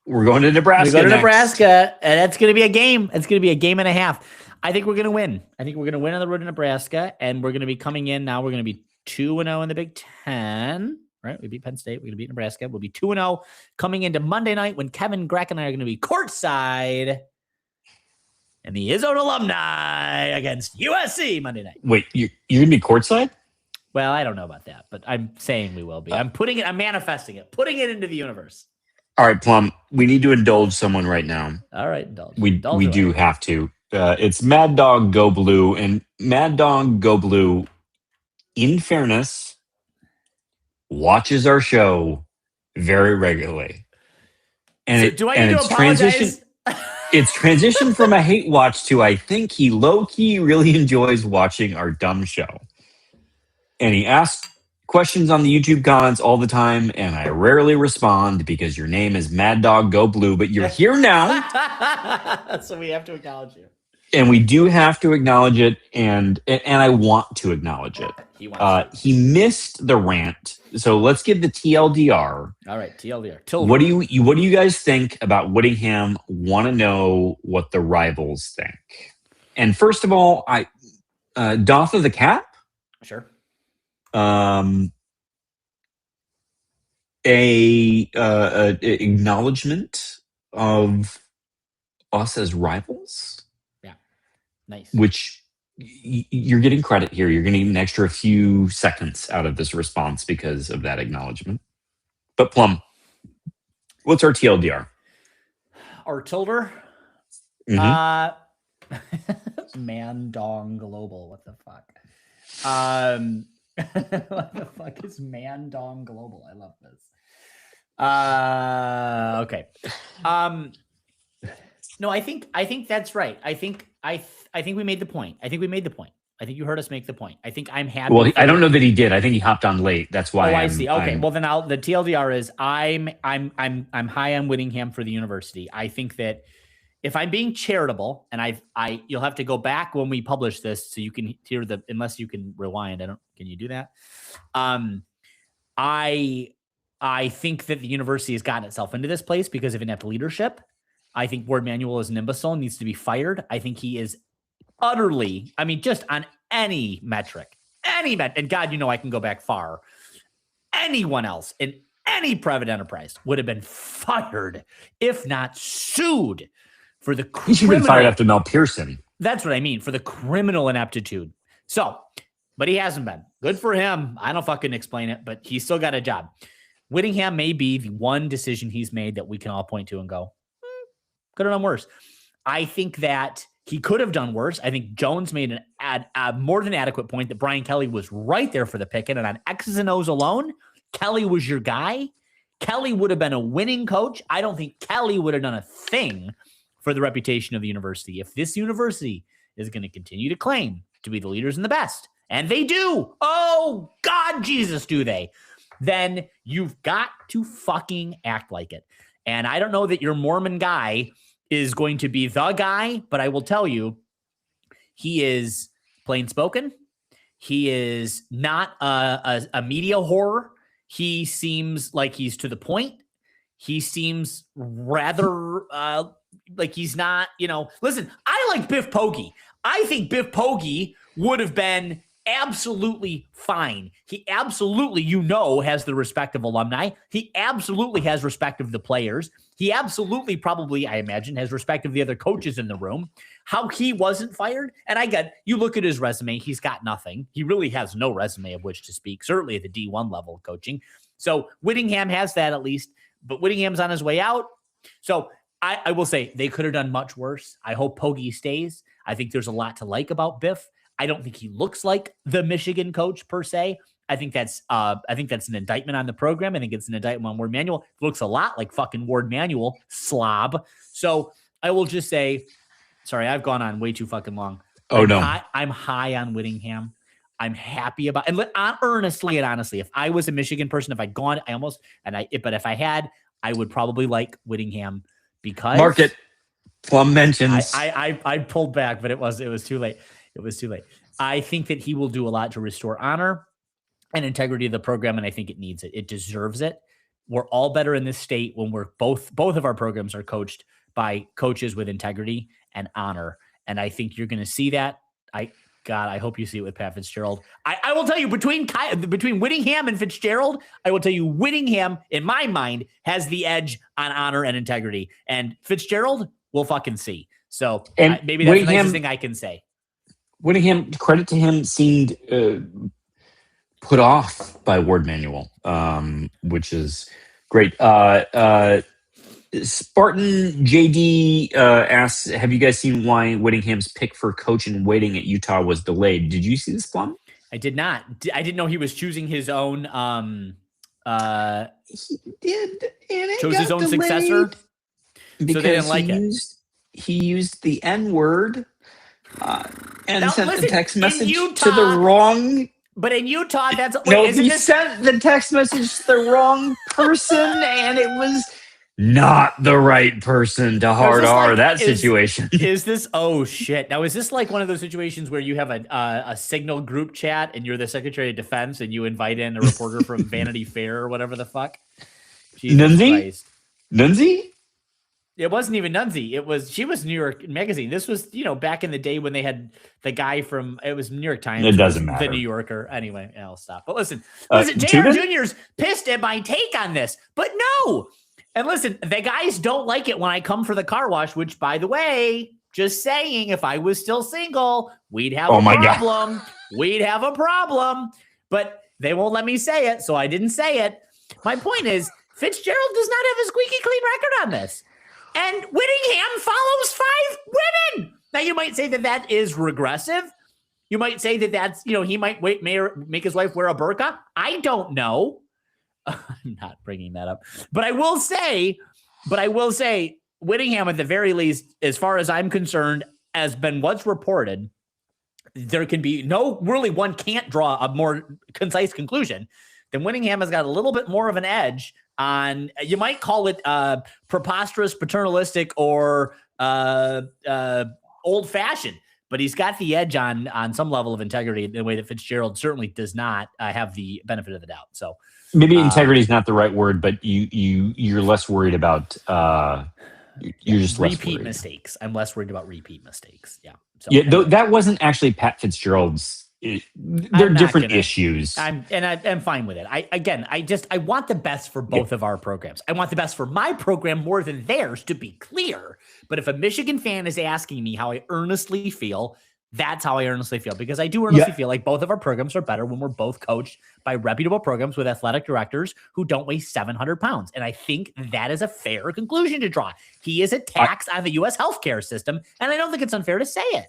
[SPEAKER 1] we're going to Nebraska.
[SPEAKER 2] We go to
[SPEAKER 1] next.
[SPEAKER 2] Nebraska, and that's going to be a game. It's going to be a game and a half. I think we're going to win. I think we're going to win on the road to Nebraska, and we're going to be coming in now. We're going to be 2-0 in the Big Ten. Right? We beat Penn State. We're going to beat Nebraska. We'll be 2-0 coming into Monday night when Kevin Greck and I are going to be courtside and the Izzone alumni against USC Monday night.
[SPEAKER 1] Wait, you're going to be courtside?
[SPEAKER 2] Well, I don't know about that, but I'm saying we will be. I'm manifesting it, putting it into the universe.
[SPEAKER 1] All right, Plum, we need to indulge someone right now.
[SPEAKER 2] All right, indulge.
[SPEAKER 1] We do have to. It's Mad Dog Go Blue, and Mad Dog Go Blue, in fairness, watches our show very regularly. And
[SPEAKER 2] so do I need to apologize?
[SPEAKER 1] It's transitioned from a hate watch to I think he low-key really enjoys watching our dumb show. And he asks questions on the YouTube comments all the time, and I rarely respond because your name is Mad Dog Go Blue, but you're here now.
[SPEAKER 2] So we have to acknowledge you.
[SPEAKER 1] And we do have to acknowledge it, and I want to acknowledge it. He missed the rant, so let's give the TLDR.
[SPEAKER 2] All right, TLDR.
[SPEAKER 1] What do you guys think about Whittingham? Want to know what the rivals think? And first of all, doff of the cap.
[SPEAKER 2] Sure.
[SPEAKER 1] A acknowledgement of us as rivals.
[SPEAKER 2] Yeah, nice.
[SPEAKER 1] Which you're getting credit here. You're getting an extra few seconds out of this response because of that acknowledgement. But Plum, what's our TLDR?
[SPEAKER 2] Our tilder?
[SPEAKER 1] Mm-hmm.
[SPEAKER 2] Man Dong Global. What the fuck? What the fuck is Man Dong Global? I love this. Okay. No, I think that's right. I think we made the point. I think you heard us make the point. I think I'm happy.
[SPEAKER 1] Well, I don't know that he did. I think he hopped on late. That's why.
[SPEAKER 2] I see. Okay. Well, then the TLDR is I'm high on Whittingham for the university. I think that if I'm being charitable, and you'll have to go back when we publish this so you can hear unless you can rewind. Can you do that? I think that the university has gotten itself into this place because of inept leadership. I think Ward Manuel is an imbecile and needs to be fired. I think he is utterly, just on any metric, and God, I can go back far. Anyone else in any private enterprise would have been fired, if not sued, for the criminal.
[SPEAKER 1] He should have been fired after Mel Pearson.
[SPEAKER 2] That's what I mean, for the criminal ineptitude. So, but he hasn't been. Good for him. I don't fucking explain it, but he's still got a job. Whittingham may be the one decision he's made that we can all point to and go, could have done worse. I think that he could have done worse. I think Jones made a more than adequate point that Brian Kelly was right there for the picking, and on X's and O's alone, Kelly was your guy. Kelly would have been a winning coach. I don't think Kelly would have done a thing for the reputation of the university. If this university is going to continue to claim to be the leaders and the best, and they do, oh, God, Jesus, do they, then you've got to fucking act like it. And I don't know that your Mormon guy is going to be the guy, but I will tell you, he is plain spoken. He is not a media whore. He seems like he's to the point. He seems rather like he's not, listen, I like Biff Poggi. I think Biff Poggi would have been absolutely fine. He absolutely, has the respect of alumni. He absolutely has respect of the players. He absolutely probably, I imagine, has respect of the other coaches in the room. How he wasn't fired, and you look at his resume, he's got nothing. He really has no resume of which to speak, certainly at the D1 level of coaching. So Whittingham has that at least, but Whittingham's on his way out. So I will say they could have done much worse. I hope Poggi stays. I think there's a lot to like about Biff. I don't think he looks like the Michigan coach per se. I think that's an indictment on the program. I think it's an indictment on Ward Manuel. It looks a lot like fucking Ward Manuel, slob. So I will just say, sorry, I've gone on way too fucking long.
[SPEAKER 1] Oh, no.
[SPEAKER 2] I'm high on Whittingham. I'm happy about, and earnestly and honestly, if I was a Michigan person, if I'd gone, but if I had, I would probably like Whittingham because
[SPEAKER 1] Market Plum mentions.
[SPEAKER 2] I pulled back, but it was too late. It was too late. I think that he will do a lot to restore honor and integrity of the program, and I think it needs it. It deserves it we're all better in this state when we're both of our programs are coached by coaches with integrity and honor. And I think you're going to see that. I hope you see it with Pat Fitzgerald. I will tell you, between Whittingham and Fitzgerald, I will tell you Whittingham, in my mind, has the edge on honor and integrity. And Fitzgerald, we'll fucking see. So maybe that's the nicest thing I can say.
[SPEAKER 1] Whittingham, credit to him, seemed put off by Ward Manuel, which is great. Spartan JD asks, have you guys seen why Whittingham's pick for coach in waiting at Utah was delayed? Did you see this, Plum?
[SPEAKER 2] I did not. I didn't know he was choosing his own.
[SPEAKER 1] He did. And it
[SPEAKER 2] chose his own successor.
[SPEAKER 1] Because so they didn't like it. He used the N-word and sent the text message to the wrong.
[SPEAKER 2] But in Utah,
[SPEAKER 1] he sent the text message to the wrong person, and it was not the right person to hard R that situation.
[SPEAKER 2] Is this, oh shit. Now, is this like one of those situations where you have a Signal group chat and you're the Secretary of Defense and you invite in a reporter from Vanity Fair or whatever the fuck?
[SPEAKER 1] Nunzi?
[SPEAKER 2] It wasn't even Nunzi. She was New York Magazine. This was, back in the day when they had the guy from, it was New York Times.
[SPEAKER 1] It doesn't matter.
[SPEAKER 2] The New Yorker. Anyway, I'll stop. But listen, JR Jr.'s pissed at my take on this, but no. And listen, the guys don't like it when I come for the car wash, which, by the way, just saying, if I was still single, we'd have a problem. We'd have a problem. But they won't let me say it, so I didn't say it. My point is, Fitzgerald does not have a squeaky clean record on this. And Whittingham follows 5 women. Now, you might say that is regressive. You might say that's, he might make his wife wear a burqa. I don't know. I'm not bringing that up. But I will say, Whittingham, at the very least, as far as I'm concerned, has been what's reported. There can be one can't draw a more concise conclusion. Then Whittingham has got a little bit more of an edge on, you might call it preposterous, paternalistic, or old-fashioned, but he's got the edge on some level of integrity in the way that Fitzgerald certainly does not have the benefit of the doubt. So
[SPEAKER 1] maybe integrity is not the right word, but you're less worried about you're just
[SPEAKER 2] repeat mistakes. I'm less worried about repeat mistakes. Yeah. So,
[SPEAKER 1] though that wasn't actually Pat Fitzgerald's. They're different issues.
[SPEAKER 2] I'm fine with it. I want the best for both of our programs. I want the best for my program more than theirs, to be clear. But if a Michigan fan is asking me how I earnestly feel, that's how I earnestly feel, because I do earnestly feel like both of our programs are better when we're both coached by reputable programs with athletic directors who don't weigh 700 pounds. And I think that is a fair conclusion to draw. He is a tax on the U.S. healthcare system, and I don't think it's unfair to say it.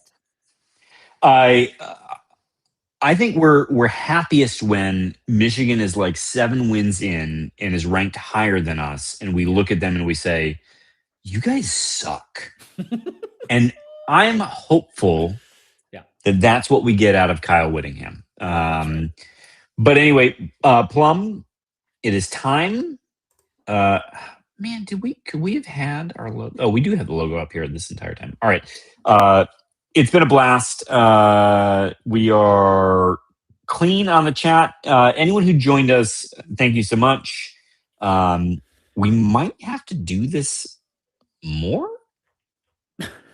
[SPEAKER 1] I think we're happiest when Michigan is like 7 wins in and is ranked higher than us, and we look at them and we say, "You guys suck." And I'm hopeful that that's what we get out of Kyle Whittingham. But anyway, Plum, it is time. Man, could we have had our logo? Oh, we do have the logo up here this entire time. All right. It's been a blast. We are clean on the chat. Anyone who joined us, thank you so much. We might have to do this more?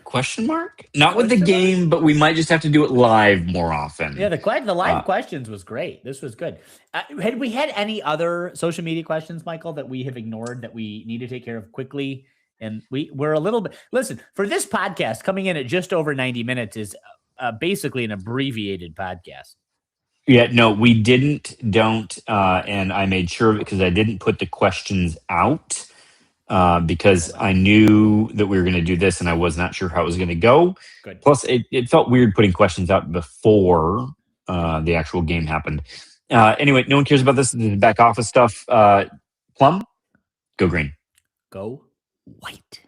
[SPEAKER 1] Question mark? Not with the game, but we might just have to do it live more often.
[SPEAKER 2] Yeah, the live questions was great. This was good. Had we had any other social media questions, Michael, that we have ignored that we need to take care of quickly? And we're a little bit, listen, for this podcast, coming in at just over 90 minutes is basically an abbreviated podcast.
[SPEAKER 1] Yeah, no, we don't. And I made sure because I didn't put the questions out because I knew that we were going to do this and I was not sure how it was going to go.
[SPEAKER 2] Good.
[SPEAKER 1] Plus, it felt weird putting questions out before the actual game happened. Anyway, no one cares about this. This is back office stuff. Plum, go green.
[SPEAKER 2] Go white.